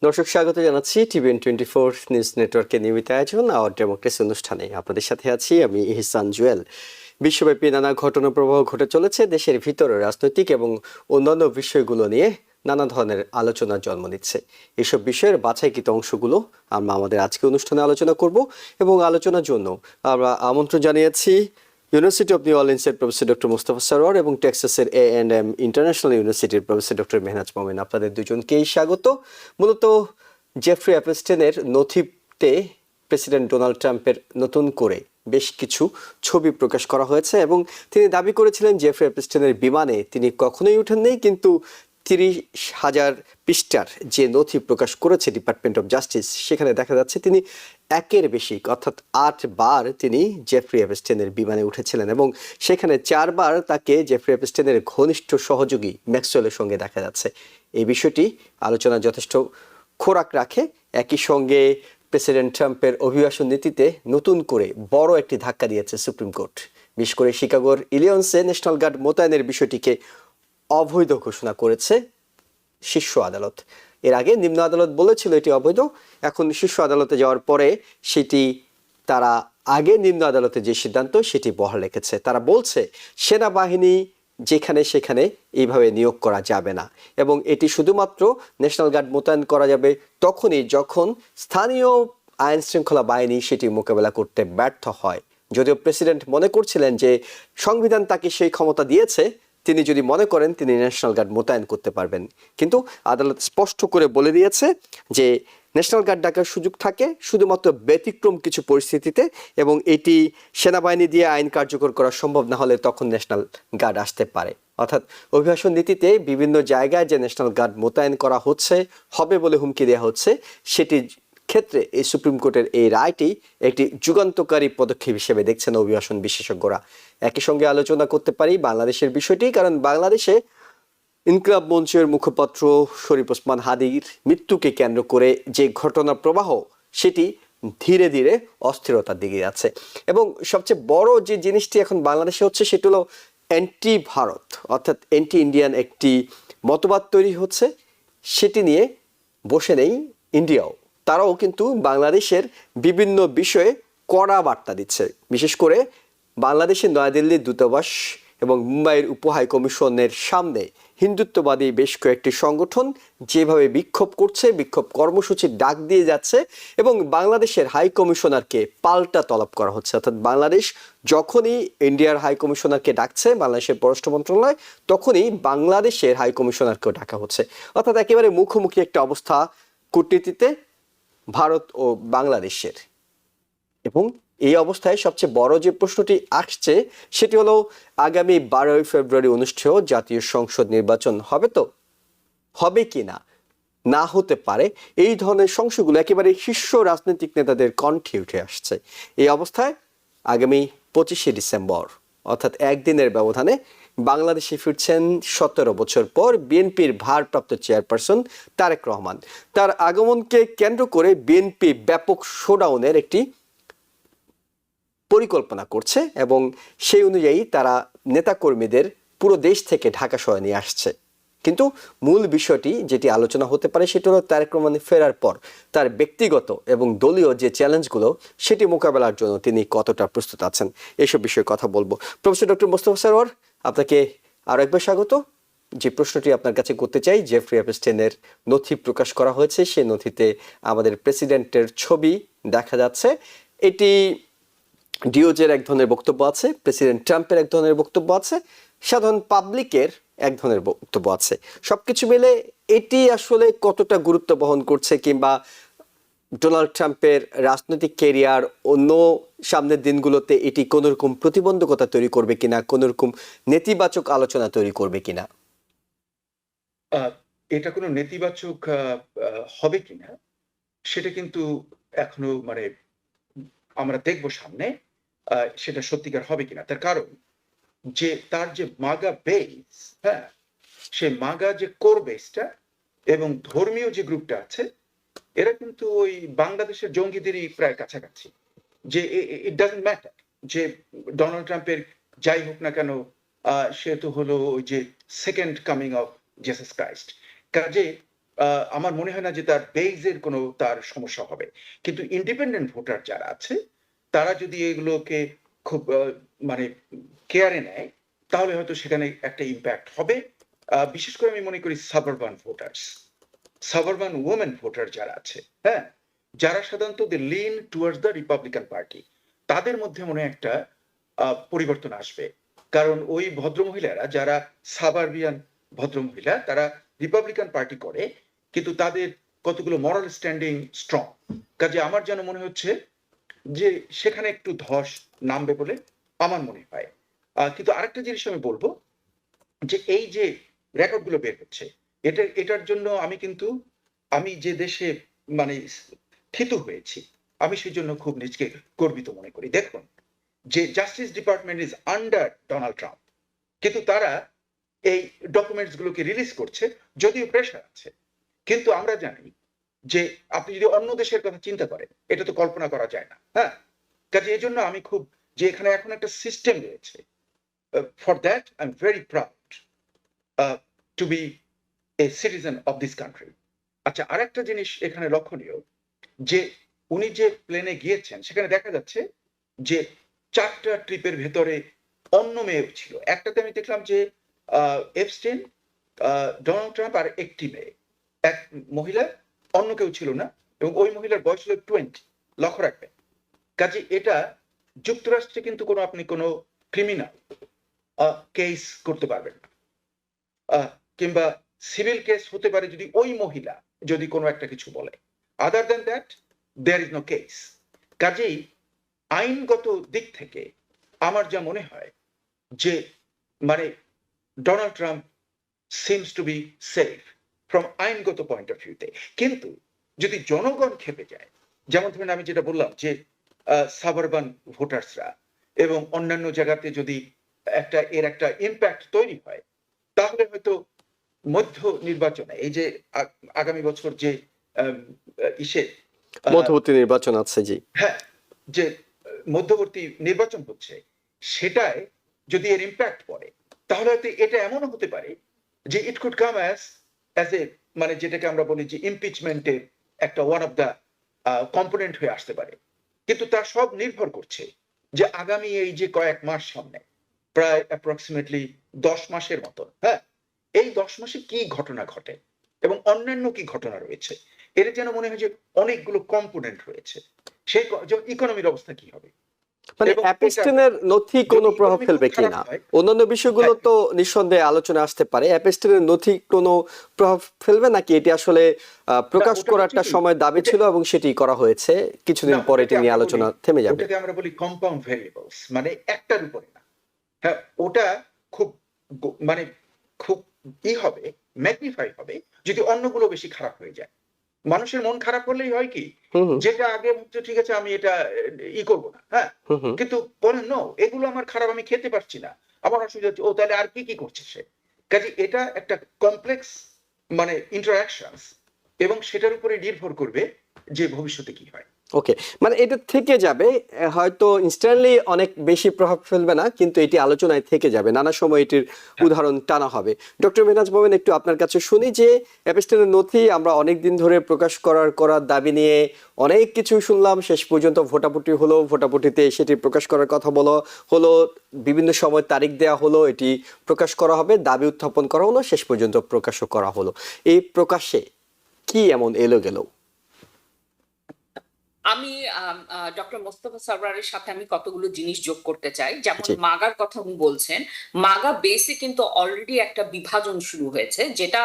দর্শক স্বাগত জানাচ্ছি TVN24 নিউজ নেটওয়ার্কের নিয়মিত আয়োজন আওয়ার ডেমোক্রেসি অনুষ্ঠানে। আপনাদের সাথে আছি আমি ইহসান জুয়েল। বিশ্বব্যাপী নানা ঘটনা প্রবাহ ঘটে চলেছে। দেশের ভিতরে রাজনৈতিক এবং অন্যান্য বিষয়গুলো নিয়ে নানা ধরনের আলোচনা জন্ম নিচ্ছে। এইসব বিষয়ের বাছাইকৃত অংশগুলো আমরা আমাদের আজকে অনুষ্ঠানে আলোচনা করব এবং আলোচনার জন্য আমরা আমন্ত্রণ জানিয়েছি ইউনিভার্সিটি অফ নিউ অরলিন্সের প্রফেসর ডক্টর মুস্তাফা সরোয়ার এবং টেক্সাসের A&M ইন্টারন্যাশনাল ইউনিভার্সিটির প্রফেসর ডক্টর মেহনাজ মোমেন। আপনাদের দুজনকেই স্বাগত। মূলত জেফ্রি অ্যাপস্টেনের নথিতে প্রেসিডেন্ট ডোনাল্ড ট্রাম্পের নতুন করে বেশ কিছু ছবি প্রকাশ করা হয়েছে এবং তিনি দাবি করেছিলেন জেফ্রি অ্যাপস্টেনের বিমানে তিনি কখনোই উঠেননি, কিন্তু 30,000 পৃষ্ঠার যে নথি প্রকাশ করেছে ডিপার্টমেন্ট অফ জাস্টিস, সেখানে দেখা যাচ্ছে তিনি একের বেশি অর্থাৎ 8 বার তিনি জেফ্রি অ্যাপস্টেনের বিমানে উঠেছিলেন এবং সেখানে 4 বার তাকে জেফ্রি অ্যাপস্টেনের ঘনিষ্ঠ সহযোগী ম্যাক্সওয়েলের সঙ্গে দেখা যাচ্ছে। এই বিষয়টি আলোচনা যথেষ্ট খোরাক রাখে। একই সঙ্গে প্রেসিডেন্ট ট্রাম্পের অভিবাসন নীতিতে নতুন করে বড় একটি ধাক্কা দিয়েছে সুপ্রিম কোর্ট। বিশেষ করে শিকাগোর ইলিয়ন্সে ন্যাশনাল গার্ড মোতায়েনের বিষয়টিকে অবৈধ ঘোষণা করেছে শীর্ষ আদালত। এর আগে নিম্ন আদালত বলেছিল এটি অবৈধ, এখন শীর্ষ আদালতে যাওয়ার পরে সেটি তারা আগে নিম্ন আদালতে যে সিদ্ধান্ত সেটি বহাল রেখেছে। তারা বলছে সেনাবাহিনী যেখানে সেখানে এইভাবে নিয়োগ করা যাবে না এবং এটি শুধুমাত্র ন্যাশনাল গার্ড মোতায়েন করা যাবে তখনই যখন স্থানীয় আইন শৃঙ্খলা বাহিনী সেটি মোকাবেলা করতে ব্যর্থ হয়। যদিও প্রেসিডেন্ট মনে করছিলেন যে সংবিধান তাকে সেই ক্ষমতা দিয়েছে, তিনি যদি মনে করেন তিনি ন্যাশনাল গার্ড মোতায়েন করতে পারবেন, কিন্তু আদালত স্পষ্ট করে বলে দিয়েছে যে ন্যাশনাল গার্ড ডাকার সুযোগ থাকে শুধুমাত্র ব্যতিক্রম কিছু পরিস্থিতিতে এবং এটি সেনাবাহিনী দিয়ে আইন কার্যকর করা সম্ভব না হলে তখন ন্যাশনাল গার্ড আসতে পারে। অর্থাৎ অভিবাসন নীতিতে বিভিন্ন জায়গায় যে ন্যাশনাল গার্ড মোতায়েন করা হচ্ছে হবে বলে হুমকি দেওয়া হচ্ছে, সেটি ক্ষেত্রে এই সুপ্রিম কোর্টের এই রায়টি একটি যুগান্তকারী পদক্ষেপ হিসেবে দেখছেন অভিবাসন বিশেষজ্ঞরা। একই সঙ্গে আলোচনা করতে পারি বাংলাদেশের বিষয়টি, কারণ বাংলাদেশে ইনকিলাব মঞ্চের মুখপাত্র শরীফ ওসমান হাদির মৃত্যুকে কেন্দ্র করে যে ঘটনা প্রবাহ সেটি ধীরে ধীরে অস্থিরতার দিকে যাচ্ছে এবং সবচেয়ে বড় যে জিনিসটি এখন বাংলাদেশে হচ্ছে সেটি হলো অ্যান্টি ভারত অর্থাৎ অ্যান্টি ইন্ডিয়ান একটি মতবাদ তৈরি হচ্ছে। সেটি নিয়ে বসে নেই ইন্ডিয়াও, তারাও কিন্তু বাংলাদেশের বিভিন্ন বিষয়ে কড়া বার্তা দিচ্ছে। বিশেষ করে বাংলাদেশের নয়াদিল্লির দূতাবাস এবং মুম্বাইয়ের উপ হাই কমিশনের সামনে হিন্দুত্ববাদী বেশ কয়েকটি সংগঠন যেভাবে বিক্ষোভ করছে, বিক্ষোভ কর্মসূচির ডাক দিয়ে যাচ্ছে এবং বাংলাদেশের হাই কমিশনারকে পাল্টা তলব করা হচ্ছে। অর্থাৎ বাংলাদেশ যখনই ইন্ডিয়ার হাই কমিশনারকে ডাকছে বাংলাদেশের পররাষ্ট্র মন্ত্রণালয়, তখনই বাংলাদেশের হাই কমিশনারকেও ডাকা হচ্ছে। অর্থাৎ একেবারে মুখোমুখি একটা অবস্থা কূটনীতিতে ভারত ও বাংলাদেশের। এবং এই অবস্থায় সবচেয়ে বড় যে প্রশ্নটি আসছে সেটি হলো আগামী 12 ফেব্রুয়ারি অনুষ্ঠেয় জাতীয় সংসদ নির্বাচন হবে তো, হবে কি না, না হতে পারে, এই ধরনের সংশয়গুলো একেবারে শীর্ষ রাজনৈতিক নেতাদের কণ্ঠে উঠে আসছে। এই অবস্থায় আগামী 25শে ডিসেম্বর অর্থাৎ একদিনের ব্যবধানে বাংলাদেশে ফিরছেন 17 বছর পর বিএনপির ভারপ্রাপ্ত চেয়ারপারসন তারেক রহমান। তার আগমনকে কেন্দ্র করে বিএনপি ব্যাপক শোডাউনের একটি পরিকল্পনা করছে এবং সেই অনুযায়ী তারা নেতাকর্মীদের পুরো দেশ থেকে ঢাকা শহরে নিয়ে আসছে। কিন্তু মূল বিষয়টি যেটি আলোচনা হতে পারে সেটা হলো তারেক রহমান ফেরার পর তার ব্যক্তিগত এবং দলীয় যে চ্যালেঞ্জগুলো সেটি মোকাবেলার জন্য তিনি কতটা প্রস্তুত আছেন, এইসব বিষয়ে কথা বলবো। প্রফেসর ডক্টর মুস্তাফা সরোয়ার, আপনাকে আরো একবার স্বাগত। যে প্রশ্নটি আপনার কাছে করতে চাই, জেফ্রি অ্যাপস্টেনের নথি প্রকাশ করা হয়েছে, সেই নথিতে আমাদের প্রেসিডেন্টের ছবি দেখা যাচ্ছে। এটি ডিওজের এক ধরনের বক্তব্য আছে, প্রেসিডেন্ট ট্রাম্পের এক ধরনের বক্তব্য আছে, সাধারণ পাবলিকের এক ধরনের বক্তব্য আছে। সবকিছু মিলে এটি আসলে কতটা গুরুত্ব বহন করছে কিংবা ডোনাল্ড ট্রাম্পের রাজনৈতিক ক্যারিয়ার অন্য সামনের দিনগুলোতে এটি কোন রকম প্রতিবন্ধকতা তৈরি করবে কিনা, কোন রকম নেতিবাচক আলোচনা তৈরি করবে কিনা? এটা কোনো নেতিবাচক হবে কিনা সেটা কিন্তু এখনো আমরা দেখব সামনে সেটা সত্যিকার হবে কিনা। তার কারণ যে তার যে মাগা বেস, হ্যাঁ, সে মাগা যে কোর বেসটা এবং ধর্মীয় যে গ্রুপটা আছে এরা কিন্তু ওই বাংলাদেশের জঙ্গিদেরই প্রায় কাছাকাছি। যে ইট ডাজন্ট ম্যাটার যে ডোনাল্ড ট্রাম্পের যাই হোক না কেন সে তো হলো ওই যে second coming of Jesus Christ. কাজে আমার মনে হয় না যে তার বেইজের কোনো তার সমস্যা হবে। কিন্তু ইন্ডিপেন্ডেন্ট ভোটার যারা আছে, তারা যদি এগুলোকে খুব মানে কেয়ারে নেয়, তাহলে হয়তো সেখানে একটা ইমপ্যাক্ট হবে। বিশেষ করে আমি মনে করি suburban voters, suburban women voter যারা আছে, হ্যাঁ? যারা সাধারণত they lean towards the Republican party, তাদের মধ্যে মনে হয় একটা পরিবর্তন আসবে। কারণ ওই ভদ্রমহিলারা যারা সাবারবিয়ান ভদ্রমহিলা, তারা রিপাবলিকান পার্টি করে, কিন্তু তাদের কতগুলো মরাল স্ট্যান্ডিং স্ট্রং। কাজে আমার যেন মনে হচ্ছে যে সেখানে একটু ধস নামবে বলে আমার মনে হয়। কিন্তু আরেকটা জিনিস আমি বলব যে এই যে রেকর্ডগুলো বের হচ্ছে, এটার জন্য আমি যে দেশে মানে থিতু হয়েছি, আমি সেজন্য খুব নিজেকে গর্বিত মনে করি। দেখুন যে justice department is under Donald Trump, কিন্তু তারা এই ডকুমেন্টস গুলোকে রিলিজ করছে, যদিও প্রেশার আছে। কিন্তু আমরা জানি যে আপনি যদি অন্য দেশের কথা চিন্তা করেন, এটা তো কল্পনা করা যায় না, হ্যাঁ? কাজে এজন্য আমি খুব, যে এখানে এখন একটা সিস্টেম রয়েছে, for that I am very proud to be a citizen of this country. আচ্ছা, আরেকটা জিনিস এখানে লক্ষণীয়, যে উনি যে প্লেনে গিয়েছেন সেখানে দেখা যাচ্ছে যে ৪টা ট্রিপের ভেতরে অন্য মেয়েও ছিল। একটাতে আমি দেখলাম যে এপস্টেইন, ডোনাল্ড ট্রাম্প আর একটি মেয়ে, এক মহিলা, অন্য কেউ ছিল না, এবং ওই মহিলার বয়স হলো 20। লক্ষ্য রাখবেন। কাজে এটা যুক্তরাষ্ট্রে কিন্তু আপনি কোনো ক্রিমিনাল কেস করতে পারবেন না, কিংবা সিভিল কেস হতে পারে যদি ওই মহিলা যদি কোনো একটা কিছু বলে। Other than that there is no case. কাজেই আইনগত দিক থেকে আমার যা মনে হয় যে মানে Donald Trump seems to be safe from আইনগত পয়েন্ট অফ ভিউতে। কিন্তু যদি জনগণ খেপে যায়, যেমন ধরেন আমি যেটা বললাম যে সাবারবান ভোটার্সরা এবং অন্যান্য জায়গাতে যদি এর একটা ইম্প্যাক্ট তৈরি হয়, তাহলে হয়তো মধ্য নির্বাচনে, এই যে আগামী বছর যে ইসে মধ্যবর্তী নির্বাচন আছে, জি। হ্যাঁ, যে মধ্যবর্তী নির্বাচন হচ্ছে, সেটায় যদি এর ইম্প্যাক্ট পড়ে, তাহলে হয়তো এটা এমনও হতে পারে যে it could come as a, মানে যেটাকে আমরা বলি যে ইমপিচমেন্টের একটা ওয়ান অফ দ্য কম্পোনেন্ট হয়ে আসতে পারে। কিন্তু তা সব নির্ভর করছে যে আগামী এই যে কয়েক মাস সামনে, প্রায় অ্যাপ্রক্সিমেটলি ১০ মাসের মতন, হ্যাঁ, এই ১০ মাসে কি ঘটনা ঘটে এবং অন্যান্য কি ঘটনা রয়েছে, এর যেন মনে হয় যে অনেকগুলো কম্পোনেন্ট রয়েছে। সেই যেমন ইকোনমির অবস্থা কি হবে, মানে এবং অ্যাপেস্টিনের নথি কোনো যদি প্রভাব ইকোনমি ফেলবে খুব খারাপ কিনা, হয়, অন্যান্য বিষয়গুলো হ্যাঁ, তো নিঃসন্দেহে আলোচনা আসতে পারে, অ্যাপেস্টিনের নথি কোনো প্রভাব ফেলবে নাকি এটি আসলে না প্রকাশ ওটা হচ্ছে করাটা কি, সময় দাবি ওটা ছিল এবং সেটি করা হয়েছে, কিছুদিন না পরে এটি ওটাকে নিয়ে আমরা বলি, আলোচনা থেমে যাবে। কম্পাউন্ড ভেরিয়েবলস, মানে একটার উপরে না। হ্যাঁ, ওটা খুব মানে খুব হবে, ম্যাগনিফাই হবে যদি অন্যগুলো বেশি খারাপ হয়ে যায়। মানুষের মন খারাপ হলেই হয় কি, হুম হুম যেটা আগে হচ্ছে ঠিক আছে আমি এটা করবো না, হ্যাঁ, হুম হুম। কিন্তু বলে নো, এগুলো আমার খারাপ, আমি খেতে পারছি না, আমার অসুবিধা হচ্ছে, ও তাহলে আর কি করছে সে। কাজে এটা একটা কমপ্লেক্স মানে ইন্টারাকশনস, এবং সেটার উপরে নির্ভর করবে যে ভবিষ্যতে কি হয়। ওকে, মানে এটা থেকে যাবে, হয়তো ইনস্ট্যান্টলি অনেক বেশি প্রভাব ফেলবে না, কিন্তু এটি আলোচনায় থেকে যাবে, নানা সময় এটির হ্যাঁ, উদাহরণ টানা হবে। ডক্টর মেহনাজ মোমেন, একটু আপনার কাছে শুনি যে অ্যাপেস্টিনের নথি আমরা অনেক দিন ধরে প্রকাশ করার দাবি নিয়ে অনেক কিছু শুনলাম, শেষ পর্যন্ত ভোটাভুটি হলো, ভোটাভুটিতে সেটি প্রকাশ করার কথা হলো, বিভিন্ন সময় তারিখ দেয়া হলো, এটি প্রকাশ করা হবে, দাবি উত্থাপন করা হলো, শেষ পর্যন্ত প্রকাশও করা হলো। এই প্রকাশে কি এমন এলো গেল? আমি ডক্টর মোস্তফা সরওয়ারের সাথে আমি কতগুলো জিনিস যোগ করতে চাই। যেমন জি। মাগার কথা উনি বলছেন, মাগা বেসে কিন্তু অলরেডি একটা বিভাজন শুরু হয়েছে, যেটা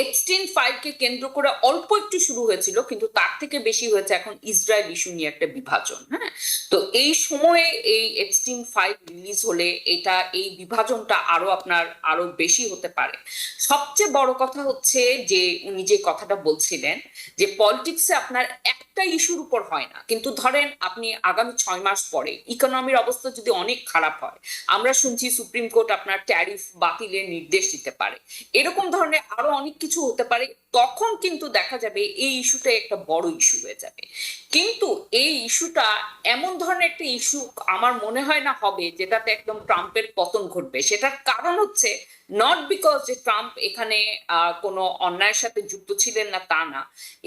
এপস্টিন ফাইলকে কেন্দ্র করে অল্প একটু শুরু হয়েছিল, কিন্তু তার থেকে বেশি হয়েছে এখন ইসরায়েল ইস্যু নিয়ে একটা বিভাজন। হ্যাঁ, তো এই সময়ে এই এপস্টিন ফাইল রিলিজ হলে এই বিভাজনটা আরো বেশি হতে পারে। সবচেয়ে বড় কথা হচ্ছে যে উনি যে কথাটা বলছিলেন যে পলিটিক্সে আপনার একটা ইস্যুর উপর হয় না, কিন্তু ধরেন আপনি আগামী 6 মাস পরে ইকোনমির অবস্থা যদি অনেক খারাপ হয়, আমরা শুনছি সুপ্রিম কোর্ট আপনার ট্যারিফ বাতিলের নির্দেশ দিতে পারে, এরকম ধরনের আরো অনেক কিছু হতে পারে, তখন কিন্তু দেখা যাবে এই ইস্যুটা একটা বড় ইস্যু হয়ে যাবে। কিন্তু এই ইস্যুটা এমন ধরনের একটা ইস্যু আমার মনে হয় না হবে যেটাতে একদম ট্রাম্পের পতন ঘটবে। সেটার কারণ হচ্ছে নট বিকজ যে ট্রাম্প এখানে কোনো অন্যায়ের সাথে যুক্ত ছিলেন না তা না,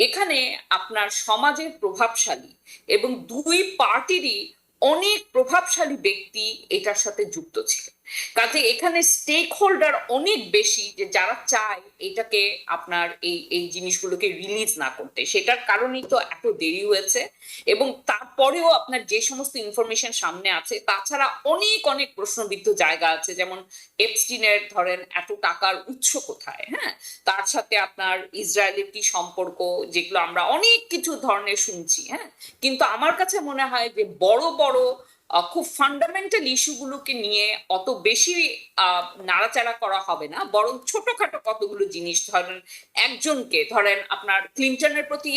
এখানে আপনার সমাজের প্রভাবশালী এবং দুই পার্টিরই অনেক প্রভাবশালী ব্যক্তি এটার সাথে যুক্ত ছিলেন। কাজে এখানে স্টেক হোল্ডার অনেক বেশি, যে যারা চায় এটাকে আপনার এই জিনিসগুলোকে রিলিজ না করতে, সেটার কারণেই তো এত দেরি হয়েছে। এবং তারপরেও আপনার যে সমস্ত ইনফরমেশন সামনে আছে, তাছাড়া অনেক অনেক প্রশ্নবিদ্ধ জায়গা আছে, যেমন এপস্টিনের ধরেন এত টাকার উৎস কোথায়, হ্যাঁ, তার সাথে আপনার ইসরায়েলের কি সম্পর্ক, যেগুলো আমরা অনেক কিছু ধরনের শুনছি, হ্যাঁ। কিন্তু আমার কাছে মনে হয় যে বড় বড় খুব ফান্ডামেন্টাল ইস্যুগুলোকে নিয়ে অত বেশি নাড়াচাড়া করা হবে না, বরং ছোটখাটো কতগুলো জিনিস, ধরেন একজনকে ধরেন আপনার ক্লিনটনের প্রতি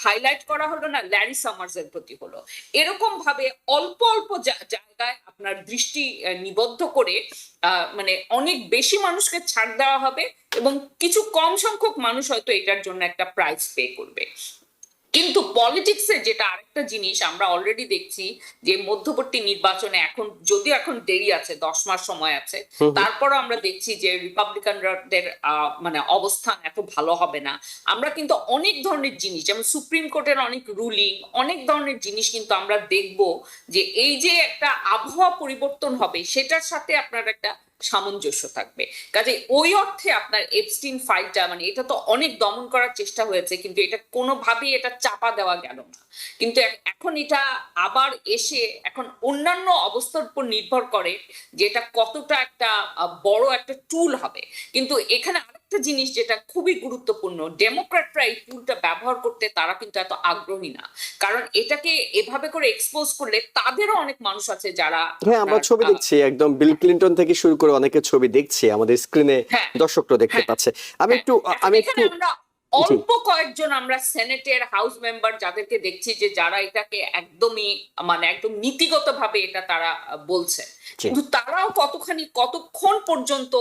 হাইলাইট করা হলো না, ল্যারি সামার্স এর প্রতি হলো, এরকম ভাবে অল্প অল্প জায়গায় আপনার দৃষ্টি নিবদ্ধ করে মানে অনেক বেশি মানুষকে ছাড় দেওয়া হবে এবং কিছু কম সংখ্যক মানুষ হয়তো এটার জন্য একটা প্রাইস পে করবে। কিন্তু পলিটিক্সে যেটা আরেকটা জিনিস আমরা অলরেডি দেখছি, যে মধ্যবর্তী নির্বাচনে এখন যদিও এখন দেরি আছে, 10 মাস সময় আছে, তারপরও আমরা দেখছি যে রিপাবলিকানদের মানে অবস্থান এত ভালো হবে না। আমরা কিন্তু অনেক ধরনের জিনিস, যেমন সুপ্রিম কোর্টের অনেক রুলিং, অনেক ধরনের জিনিস কিন্তু আমরা দেখব যে এই যে একটা আবহাওয়া পরিবর্তন হবে, সেটার সাথে আপনার একটা সামঞ্জস্য থাকবে। কাজে ওই অর্থে আপনার এপস্টিন ফাইলটা, মানে এটা তো অনেক দমন করার চেষ্টা হয়েছে, কিন্তু এটা কোনোভাবেই এটা চাপা দেওয়া গেল না। কিন্তু এখন এটা আবার এসে এখন অন্যান্য অবস্থার উপর নির্ভর করে যে এটা কতটা একটা বড় একটা টুল হবে। কিন্তু এখানে আরেকটা জিনিস যেটা খুবই গুরুত্বপূর্ণ, ডেমোক্র্যাটরা এই টুলটা ব্যবহার করতে তারা কিন্তু এত আগ্রহী না, কারণ এটাকে এভাবে করে এক্সপোজ করলে তাদেরও অনেক মানুষ আছে যারা, হ্যাঁ, আমরা ছবি দেখছি, একদম বিল ক্লিনটন থেকে শুরু করে অনেকের ছবি দেখছি আমাদের স্ক্রিনে, হ্যাঁ, দর্শকরা দেখতে হ্যাঁ, পাচ্ছে। আমি একটু এখানে আমরা অল্প কয়েকজন আমরা সেনেটের হাউস মেম্বার যাদেরকে দেখছি যে যারা এটাকে একদমই মানে একদম নীতিগত ভাবে এটা তারা বলছে, কিন্তু তারাও কতক্ষণ পর্যন্ত,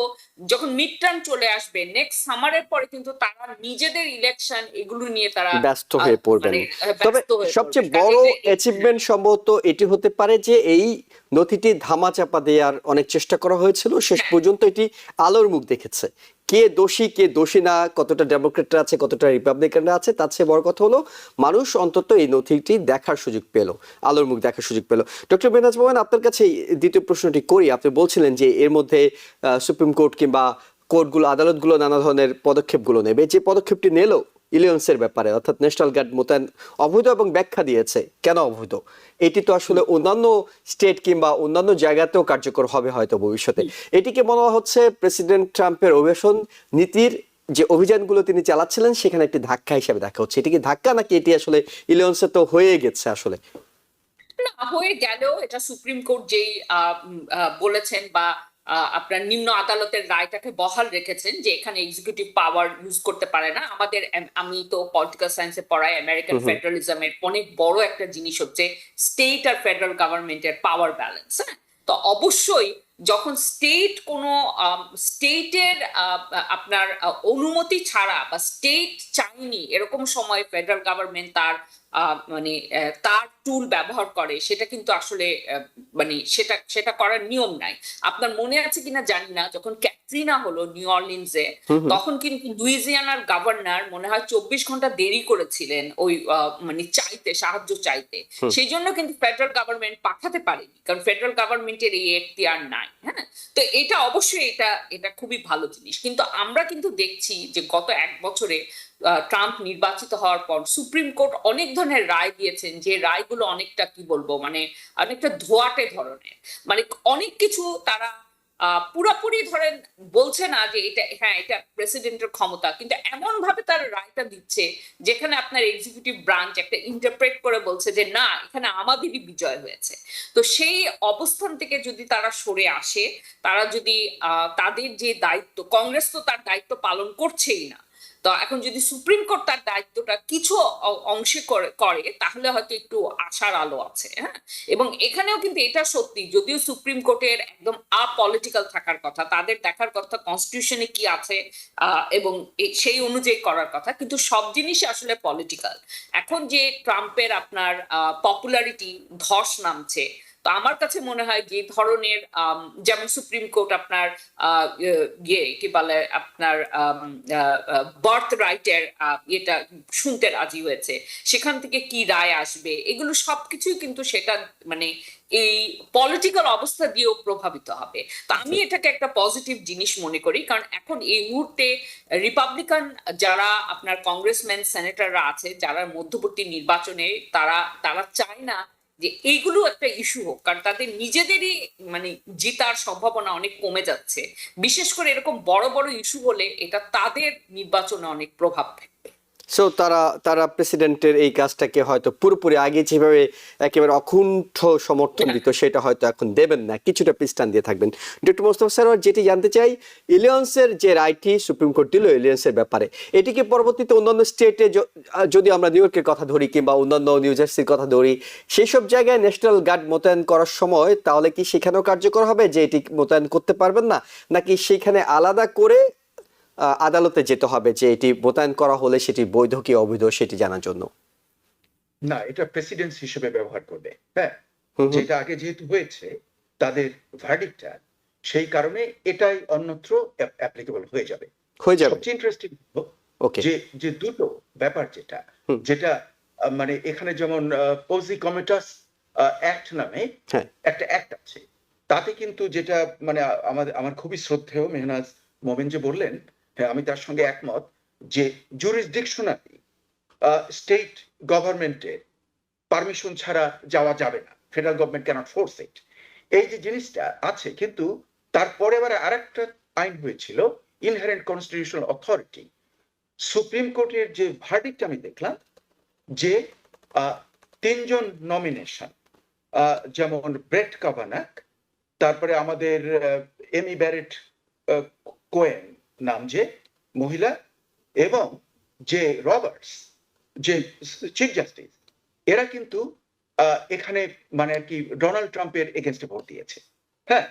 যখন মিড টার্ম চলে আসবে নেক্সট সামারের পরে, কিন্তু তারা নিজেদের ইলেকশন এগুলো নিয়ে তারা ব্যস্ত হয়ে পড়বেন। তবে ব্যস্ত হয়ে সবচেয়ে পড়বে। বড় অ্যাচিভমেন্ট সম্ভবত এটি হতে পারে যে এই নথিটি ধামাচাপা দেওয়ার অনেক চেষ্টা করা হয়েছিল, শেষ পর্যন্ত এটি আলোর মুখ দেখেছে। কে দোষী কে দোষী না, কতটা ডেমোক্রেটরা আছে কতটা রিপাবলিকানরা আছে, তার চেয়ে বড় কথা হলো মানুষ অন্তত এই নথিটি দেখার সুযোগ পেল, আলোর মুখ দেখার সুযোগ পেল। ডক্টর বেনাজ মোমেন, আপনার কাছে দ্বিতীয় প্রশ্নটি করি। আপনি বলছিলেন যে এর মধ্যে সুপ্রিম কোর্ট কিংবা কোর্টগুলো, আদালতগুলো নানা ধরনের পদক্ষেপগুলো নেবে, যে পদক্ষেপটি নিল ইলিয়ন্সের ব্যাপারে, অর্থাৎ ন্যাশনাল গার্ড মোতায়েন অবৈধ, এবং ব্যাখ্যা দিয়েছে কেন অবৈধ। এটি তো আসলে অন্যান্য স্টেট কিংবা অন্যান্য জায়গাতেও কার্যকর হবে হয়তো ভবিষ্যতে। এটিকে মনে হচ্ছে প্রেসিডেন্ট ট্রাম্পের অভিবাসন নীতির যে অভিযানগুলো তিনি চালাচ্ছিলেন সেখানে একটি ধাক্কা হিসেবে দেখা হচ্ছে। এটি কি ধাক্কা নাকি এটি আসলে ইলিয়ন্সে তো হয়ে গেছে আসলে? না, হয়ে গেলেও এটা সুপ্রিম কোর্ট যেই বলেছেন বা আপনার নিম্ন আদালতের রায়টাকে বহাল রেখেছেন যে এখানে এক্সিকিউটিভ পাওয়ার ইউজ করতে পারে না। আমাদের আমি তো পলিটিক্যাল সায়েন্সে পড়াই, আমেরিকান ফেডারালিজমের অনেক বড় একটা জিনিস হচ্ছে স্টেট আর ফেডারেল গভর্নমেন্টের পাওয়ার ব্যালেন্স। হ্যাঁ, তো অবশ্যই যখন স্টেট কোনো স্টেটের আপনার অনুমতি ছাড়া বা স্টেট চাইনি এরকম সময় ফেডারেল গভর্নমেন্ট তার মানে তার টুল ব্যবহার করে, সেটা কিন্তু আসলে মানে সেটা করার নিয়ম নাই। আপনার মনে আছে কিনা জানি না, যখন ক্যাটরিনা হলো নিউ অরলিন্সে, তখন কিন্তু লুইজিয়ানার গভর্নর মনে হয় 24 ঘন্টা দেরি করেছিলেন ওই মানে সাহায্য চাইতে। সেই জন্য কিন্তু ফেডারেল গভর্নমেন্ট পাঠাতে পারেনি, কারণ ফেডারেল গভর্নমেন্টের এই এখতিয়ার নাই। হ্যাঁ, তো এটা অবশ্যই এটা খুবই ভালো জিনিস। কিন্তু আমরা কিন্তু দেখছি যে গত 1 বছরে ট্রাম্প নির্বাচিত হওয়ার পর সুপ্রিম কোর্ট অনেক ধরনের রায় দিয়েছেন, যে রায়গুলো অনেকটা কি বলবো মানে অনেকটা ধোয়াটে ধরনের, মানে অনেক কিছু তারা পুরোপুরি ধরেন বলছে না যে এটা, হ্যাঁ এটা প্রেসিডেন্টের ক্ষমতা, কিন্তু এমন ভাবে তারা রায়টা দিচ্ছে যেখানে আপনার এক্সিকিউটিভ ব্রাঞ্চ একটা ইন্টারপ্রেট করে বলছে যে না, এখানে আমাদেরই বিজয় হয়েছে। তো সেই অবস্থান থেকে যদি তারা সরে আসে, তারা যদি তাদের যে দায়িত্ব, কংগ্রেস তো তার দায়িত্ব পালন করছেই না, তো এখন যদি সুপ্রিম কোর্ট তার দায়িত্বটা কিছু অংশে করে তাহলে হয়তো একটু আশার আলো আছে। হ্যাঁ, এবং এখানেও কিন্তু এটা সত্যি, যদিও সুপ্রিম কোর্টের একদম আপলিটিক্যাল থাকার কথা, তাদের দেখার কথা কনস্টিটিউশনে কি আছে এবং সেই অনুযায়ী করার কথা, কিন্তু সব জিনিসই আসলে পলিটিক্যাল। এখন যে ট্রাম্পের আপনার পপুলারিটি ধস নামছে, তো আমার কাছে মনে হয় যে এই ধরনের যেমন সুপ্রিম কোর্ট আপনার কি বলে আপনার বার্থ রাইটের এটা শুনতে রাজি হয়েছে, সেখান থেকে কি রায় আসবে এগুলো সবকিছুই কিন্তু সেটা মানে এই পলিটিক্যাল অবস্থা দিয়েও প্রভাবিত হবে। তো আমি এটাকে একটা পজিটিভ জিনিস মনে করি, কারণ এখন এই মুহূর্তে রিপাবলিকান যারা আপনার কংগ্রেসম্যান সেনেটররা আছে যারা মধ্যবর্তী নির্বাচনে তারা তারা চায় না যে এইগুলো একটা ইস্যু হোক, কারণ তাদের নিজেদেরই মানে জেতার সম্ভাবনা অনেক কমে যাচ্ছে। বিশেষ করে এরকম বড় বড় ইস্যু হলে এটা তাদের নির্বাচনে অনেক প্রভাব ফেলবে। সো তারা প্রেসিডেন্টের এই কাজটাকে হয়তো পুরোপুরি আগে যেভাবে একেবারে অকুণ্ঠ সমর্থন দিত সেটা হয়তো এখন দেবেন না, কিছুটা পিস্টান দিয়ে থাকবেন। ডক্টর মোস্তফা সরোয়ার, যেটি জানতে চাই, ইলিয়ন্সের যে রায়টি সুপ্রিম কোর্ট দিল ইলিয়ন্সের ব্যাপারে, এটি কি পরবর্তীতে অন্যান্য স্টেটে যদি আমরা নিউ ইয়র্কের কথা ধরি কিংবা অন্যান্য নিউ জার্সির কথা ধরি, সেই সব জায়গায় ন্যাশনাল গার্ড মোতায়েন করার সময় তাহলে কি সেখানেও কার্যকর হবে যে এটি মোতায়েন করতে পারবেন না, নাকি সেখানে আলাদা করে আদালতে যেতে হবে যে এটি মোতায়েন করা হলে সেটি বৈধ কি অবৈধ সেটি জানার জন্য? না, এটা প্রেসিডেন্স হিসেবে ব্যবহার করবে। হ্যাঁ, যেটা আগে যেহেতু হয়েছে তাদের ভার্ডিক্টটা, সেই কারণে এটাই অন্যত্র অ্যাপ্লিকেবল হয়ে যাবে। সবচেয়ে ইন্টারেস্টিং যে যে দুটো ব্যাপার যেটা মানে এখানে যেমন পজি কমিটাস অ্যাক্ট নামে একটা অ্যাক্ট আছে, তাতে কিন্তু যেটা মানে আমার খুবই শ্রদ্ধেয় মেহনাজ মোমেন যে বললেন, হ্যাঁ আমি তার সঙ্গে একমত, যে জুরিসডিকশনালি স্টেট গভর্নমেন্টের পারমিশন ছাড়া যাওয়া যাবে না, ফেডারেল গভর্নমেন্ট ক্যানট ফোর্স ইট, এই যে জিনিসটা আছে। কিন্তু তারপরে আবার আরেকটা আইন হয়েছিল ইনহেরেন্ট কনস্টিটিউশনাল অথরিটি। সুপ্রিম কোর্টের যে ভার্ডিক্ট আমি দেখলাম যে তিনজন নমিনেশন, যেমন ব্রেট কাভানাক, তারপরে আমাদের এমি ব্যারেট কোয়েন নাম যে মহিলা, এবং যে রবার্টস যে চিফ জাস্টিস, এরা কিন্তু এখানে মানে আর কি ডোনাল্ড ট্রাম্পের এগেনস্টে ভোট দিয়েছে। হ্যাঁ,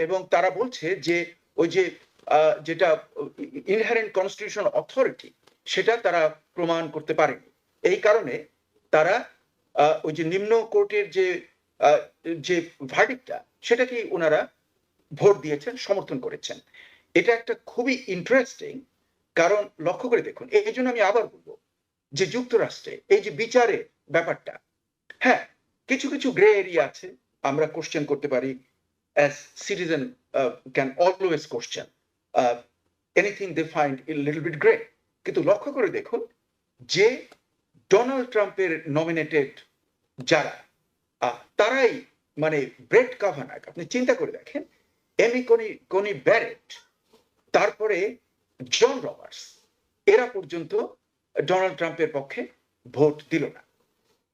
এবং তারা বলছে যে ওই যে যেটা ইনহেরেন্ট কনস্টিটিউশনাল অথরিটি সেটা তারা প্রমাণ করতে পারেনি, এই কারণে তারা ওই যে নিম্ন কোর্টের যে ভার্ডিক্টটা সেটাকে ওনারা ভোট দিয়েছেন, সমর্থন করেছেন। এটা একটা খুবই ইন্টারেস্টিং, কারণ লক্ষ্য করে দেখুন, এই জন্য আমি আবার বলবো যে যুক্তরাষ্ট্রে এই যে বিচারের ব্যাপারটা, হ্যাঁ কিছু কিছু গ্রে এরিয়া আছে, আমরা কোশ্চেন করতে পারি, as citizen can always question anything they find a little bit gray, কিন্তু লক্ষ্য করে দেখুন যে ডোনাল্ড ট্রাম্পের নমিনেটেড যারা তারাই মানে ব্রেট কাভানাক, আপনি চিন্তা করে দেখেন, এমি কনি ব্যারেট, তারপরে জন রবার্টস, এরা পর্যন্ত ডোনাল্ড ট্রাম্পের পক্ষে ভোট দিল না।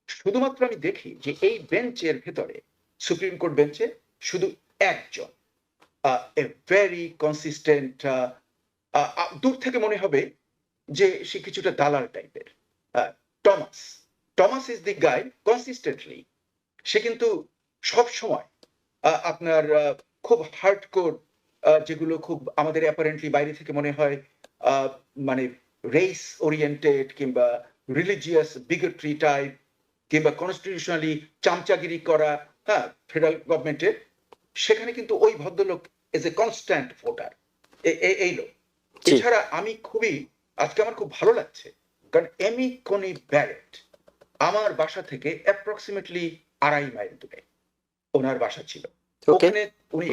শুধুমাত্র আমি দেখি যে এই বেঞ্চের ভেতরে, সুপ্রিম কোর্ট বেঞ্চে শুধু একজন এ ভেরি কনসিস্টেন্ট, দূর থেকে মনে হবে যে সে কিছুটা দালাল টাইপের, Thomas is the guy consistently, সে কিন্তু সব সময় আপনার খুব হার্ডকোর, যেগুলো খুব আমাদের অ্যাপারেন্টলি বাইরে থেকে মনে হয় মানে রেস ওরিয়েন্টেড কিংবা রিলিজিয়াস বিগট্রি টাইপ কিংবা কনস্টিটিউশনালি চামচাগিরি করা, হ্যাঁ ফেডারেল গভর্নমেন্টের, সেখানে কিন্তু ওই ভদ্রলোক এজ এ কনস্ট্যান্ট ভোটার, এই লোক। এছাড়া আমি আজকে আমার খুব ভালো লাগছে, কারণ এমি কনি ব্যারেট আমার বাসা থেকে অ্যাপ্রক্সিমেটলি 2.5 মাইল দূরে ওনার বাসা ছিল, ওখানে উনি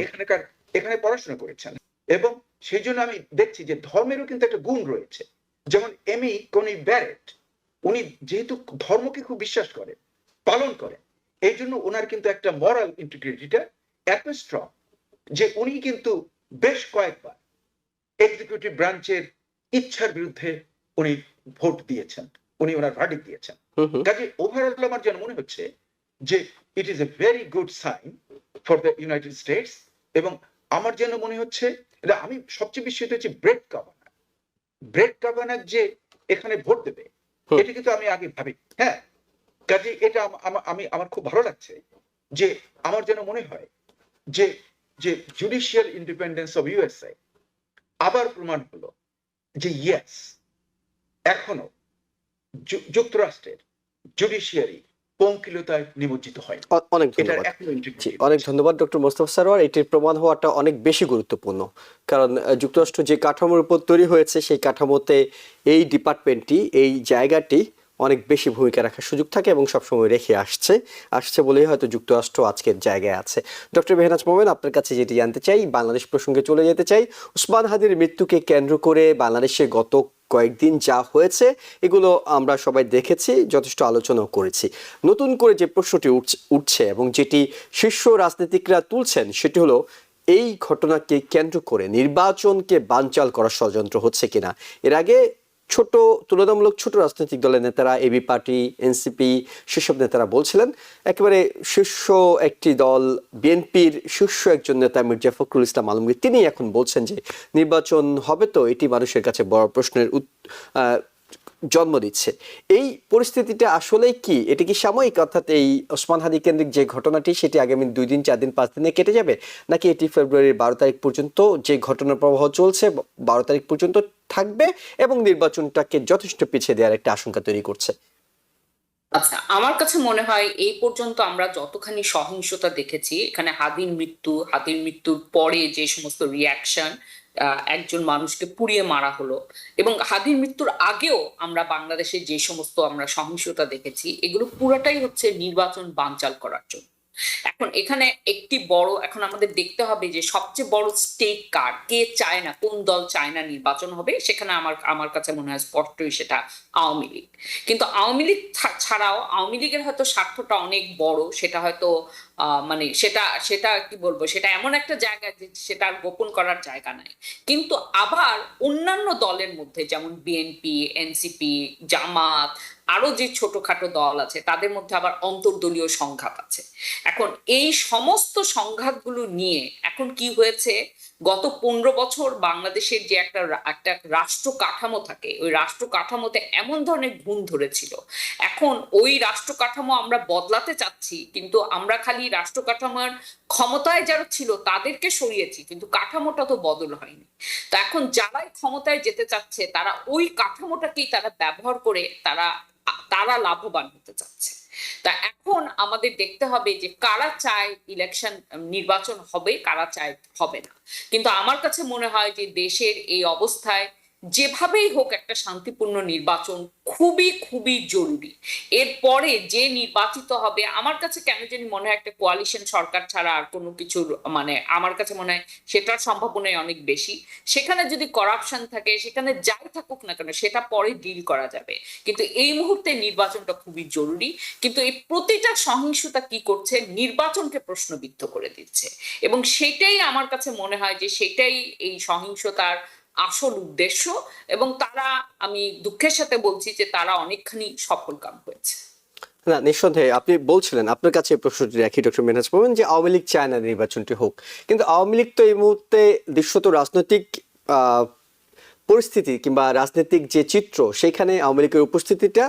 এখানে পড়াশোনা করেছেন, এবং সেই জন্য আমি দেখছি যে ধর্মেরও কিন্তু একটা গুণ রয়েছে। যেমন এমি কনি ব্যারেট, উনি যেহেতু ধর্মকে খুব বিশ্বাস করেন, পালন করেন, এই জন্য ওনার কিন্তু একটা মরাল ইন্টিগ্রিটিটা এত স্ট্রং যে উনি কিন্তু বেশ কয়েকবার এক্সিকিউটিভ ব্রাঞ্চের ইচ্ছার বিরুদ্ধে উনি ভোট দিয়েছেন, উনি ওনার ভার্ডিক্ট দিয়েছেন। কাজে ওভারঅল আমার যেন মনে হচ্ছে যে it is a very good sign for the United States, এবং আমার যেন মনে হচ্ছে, আমি সবচেয়ে বিস্মিত হচ্ছে ব্রেট কাভানাক যে এখানে ভোট দেবে, এটা কিন্তু আমি আগে ভাবি। হ্যাঁ, কাজে এটা আমার খুব ভালো লাগছে, যে আমার যেন মনে হয় যে যে জুডিশিয়াল ইন্ডিপেন্ডেন্স অফ ইউএসএ আবার প্রমাণ হলো যে ইয়েস, এখনো যুক্তরাষ্ট্রের জুডিশিয়ারি পঙ্কিলতায় নিমজ্জিত হয়। অনেক এটার ধন্যবাদ। এখনো জি, ইন্টিগ্রিটি অনেক রয়েছে। ধন্যবাদ ডক্টর মোস্তফা সরোয়ার। এটির প্রমাণ হওয়াটা অনেক বেশি গুরুত্বপূর্ণ। কারণ যুক্তরাষ্ট্র যে কাঠামোর উপর তৈরি হয়েছে সেই কাঠামোতে এই ডিপার্টমেন্টটি, এই জায়গাটি অনেক বেশি ভূমিকা রাখার সুযোগ থাকে এবং সবসময় রেখে আসছে বলেই হয়তো যুক্তরাষ্ট্র আজকের জায়গায় আছে। ডক্টর মেহনাজ মোমেন, আপনার কাছে যেটি জানতে চাই, বাংলাদেশ প্রসঙ্গে চলে যেতে চাই। ওসমান হাদির মৃত্যুকে কেন্দ্র করে বাংলাদেশে গত কয়েকদিন যা হয়েছে এগুলো আমরা সবাই দেখেছি, যথেষ্ট আলোচনাও করেছি। নতুন করে যে প্রশ্নটি উঠছে এবং যেটি শীর্ষ রাজনীতিকরা তুলছেন সেটি হলো এই ঘটনাকে কেন্দ্র করে নির্বাচনকে বানচাল করার ষড়যন্ত্র হচ্ছে কিনা। এর আগে তুলনামূলক ছোট রাজনৈতিক দলের নেতারা, এবি পার্টি, এনসিপি, সেসব নেতারা বলছিলেন। একেবারে শীর্ষ একটি দল বিএনপির শীর্ষ একজন নেতা মির্জা ফখরুল ইসলাম আলমগীর, তিনি এখন বলছেন যে নির্বাচন হবে তো, এটি মানুষের কাছে বড় প্রশ্নের জন্ম দিচ্ছে। এই পরিস্থিতিটা আসলে কি, এটি কি সাময়িক, অর্থাৎ এই ওসমান হাদি কেন্দ্রিক যে ঘটনাটি সেটি আগামী 2 দিন 4 দিন 5 দিনে কেটে যাবে, নাকি এটি ফেব্রুয়ারির 12 তারিখ পর্যন্ত যে ঘটনার প্রবাহ চলছে 12 তারিখ পর্যন্ত থাকবে এবং নির্বাচনটাকে যথেষ্ট পিছিয়ে দেওয়ার একটা আশঙ্কা তৈরি করছে? আচ্ছা, আমার কাছে মনে হয় এই পর্যন্ত আমরা যতখানি সহিংসতা দেখেছি, এখানে হাদির মৃত্যুর পরে যে সমস্ত রিয়াকশন, একজন মানুষকে পুড়িয়ে মারা হলো, এবং হাদির মৃত্যুর আগেও আমরা বাংলাদেশে যে সমস্ত আমরা সহিংসতা দেখেছি, এগুলো পুরোটাই হচ্ছে নির্বাচন বানচাল করার জন্য। এখন এখানে এখন আমাদের দেখতে হবে যে সবচেয়ে বড় স্টেক কার, কে চায় না, কোন দল চায় না নির্বাচন হবে। সেখানে আমার কাছে মনে হয় স্পষ্টই সেটা আওয়ামী লীগ। কিন্তু আওয়ামী লীগ ছাড়াও আওয়ামী লীগের হয়তো স্বার্থটা অনেক বড়, সেটা হয়তো মানে সেটা কি বলবো, সেটা এমন একটা জায়গা যে সেটা আর গোপন করার জায়গা নাই। কিন্তু আবার অন্যান্য দলের মধ্যে যেমন বিএনপি, এনসিপি, জামাত, আরো যে ছোটখাটো দল আছে তাদের মধ্যে আবার অন্তর্দলীয় সংঘাত আছে। এখন এই সমস্ত সংঘাতগুলো নিয়ে এখন কি হয়েছে, গত 15 বছর বাংলাদেশের যে একটা রাষ্ট্র কাঠামো থাকে, ওই রাষ্ট্র কাঠামোতে এমন ধরনের ঘুণ ধরেছিল। এখন ওই রাষ্ট্র কাঠামো আমরা বদলাতে চাচ্ছি, কিন্তু আমরা খালি রাষ্ট্র কাঠামোর ক্ষমতায় যারা ছিল তাদেরকে সরিয়েছি, কিন্তু কাঠামোটা তো বদল হয়নি। তো এখন যারাই ক্ষমতায় যেতে চাচ্ছে তারা ওই কাঠামোটাকেই তারা ব্যবহার করে তারা লাভবান হতে চাচ্ছে। তা এখন আমাদের দেখতে হবে যে কারা চায় নির্বাচন হবে, কারা চায় হবে না। কিন্তু আমার কাছে মনে হয় যে দেশের এই অবস্থায় যেভাবেই হোক একটা শান্তিপূর্ণ নির্বাচন খুবই খুবই জরুরি। এরপরে যে নির্বাচিত হবে, আমার কাছে কেন জানি মনে হয় একটা কোয়ালিশন সরকার ছাড়া আর কোনো কিছুর, মানে আমার কাছে মনে হয় সেটার সম্ভাবনাই অনেক বেশি। সেখানে যদি করাপশন থাকে, সেখানে যাই থাকুক না কেন সেটা পরে ডিল করা যাবে, কিন্তু এই মুহূর্তে নির্বাচনটা খুবই জরুরি। কিন্তু এই প্রতিটা সহিংসতা কি করছে, নির্বাচনকে প্রশ্নবিদ্ধ করে দিচ্ছে, এবং সেটাই আমার কাছে মনে হয় যে সেটাই এই সহিংসতার আসল উদ্দেশ্য। এবং আমি দুঃখের সাথে বলছি যে তারা অনেকখানি সফলকাম হয়েছে। না, নিঃসন্দেহে আপনি বলছিলেন, আপনার কাছে এই প্রশ্নটি রাখি ডক্টর মেহনাজ মোমেন, যে আওয়ামী লীগ চায় না নির্বাচনটি হোক, কিন্তু আওয়ামী লীগ তো এই মুহূর্তে দৃশ্যত রাজনৈতিক পরিস্থিতি কিংবা রাজনৈতিক যে চিত্র, সেখানে আওয়ামী লীগের উপস্থিতিটা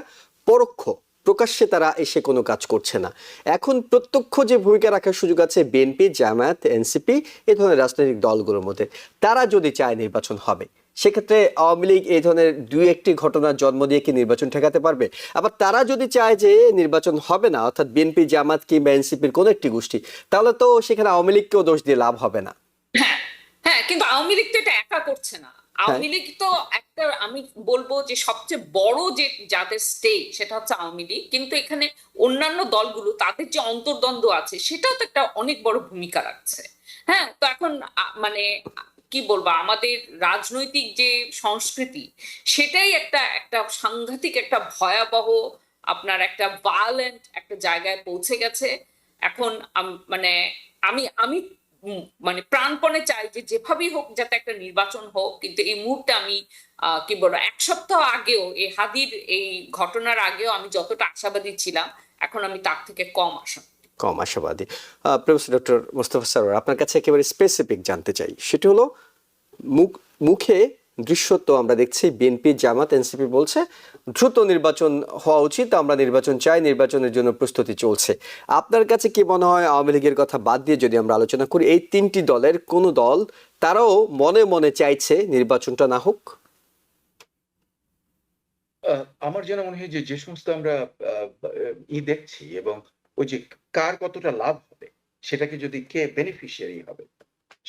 পরোক্ষ, প্রকাশ্যে তারা এসে কোনো কাজ করছে না। এখন প্রত্যক্ষ যে ভূমিকা রাখার সুযোগ আছে বিএনপি, জামায়াত, এনসিপি, এই ধরনের রাজনৈতিক দলগুলোর মধ্যে। তারা যদি চায় নির্বাচন হবে, সেক্ষেত্রে আওয়ামী লীগ এই ধরনের 2-1টি ঘটনার জন্ম দিয়ে কি নির্বাচন ঠেকাতে পারবে? আবার তারা যদি চায় যে নির্বাচন হবে না, অর্থাৎ বিএনপি, জামাত কিংবা এনসিপির কোনো একটি গোষ্ঠী, তাহলে তো সেখানে আওয়ামী লীগকেও দোষ দিয়ে লাভ হবে না। হ্যাঁ, হ্যাঁ, কিন্তু আওয়ামী লীগ তো এটা একা করছে না। আওয়ামী লীগ তো একটা, আমি বলবো যে সবচেয়ে বড় যে যাদের স্টেক সেটা হচ্ছে আওয়ামী লীগ, কিন্তু এখানে অন্যান্য দলগুলো তাদের যে অন্তর্দ্বন্দ্ব আছে সেটাও তো একটা অনেক বড় ভূমিকা রাখছে। হ্যাঁ, তো এখন মানে কি বলবো, আমাদের রাজনৈতিক যে সংস্কৃতি সেটাই একটা সাংঘাতিক, একটা ভয়াবহ, আপনার একটা ভায়োলেন্ট একটা জায়গায় পৌঁছে গেছে। এখন মানে আমি আমি মানে প্রাণপণে চাই যে যেভাবেই হোক যাতে একটা নির্বাচন হোক, কিন্তু এই মুহূর্তে আমি কি বলবো, 1 সপ্তাহ আগেও এই হাদির এই ঘটনার আগেও আমি যতটা আশাবাদী ছিলাম, এখন আমি তার থেকে কম আশাবাদী। প্রফেসর ডক্টর মোস্তফা সরোয়ার, আপনার কাছে একেবারে স্পেসিফিক জানতে চাই, সেটি হলো মুখে দৃশ্যত আমরা দেখছি বিএনপি, জামাত, এনসিপি বলছে দ্রুত নির্বাচন হওয়া উচিত, আমরা নির্বাচন চাই, নির্বাচনের জন্য প্রস্তুতি চলছে। আপনার কাছে কি মনে হয়, আওয়ামী লীগের কথা বাদ দিয়ে যদি আমরা আলোচনা করি, এই 3টি দলের কোন দল তারাও মনে মনে চাইছে নির্বাচনটা না হোক? আমার যেন মনে হয় যে সমস্ত আমরা দেখছি, এবং ওই যে কার কতটা লাভ হবে, সেটাকে যদি কে বেনিফিশিয়ারি হবে,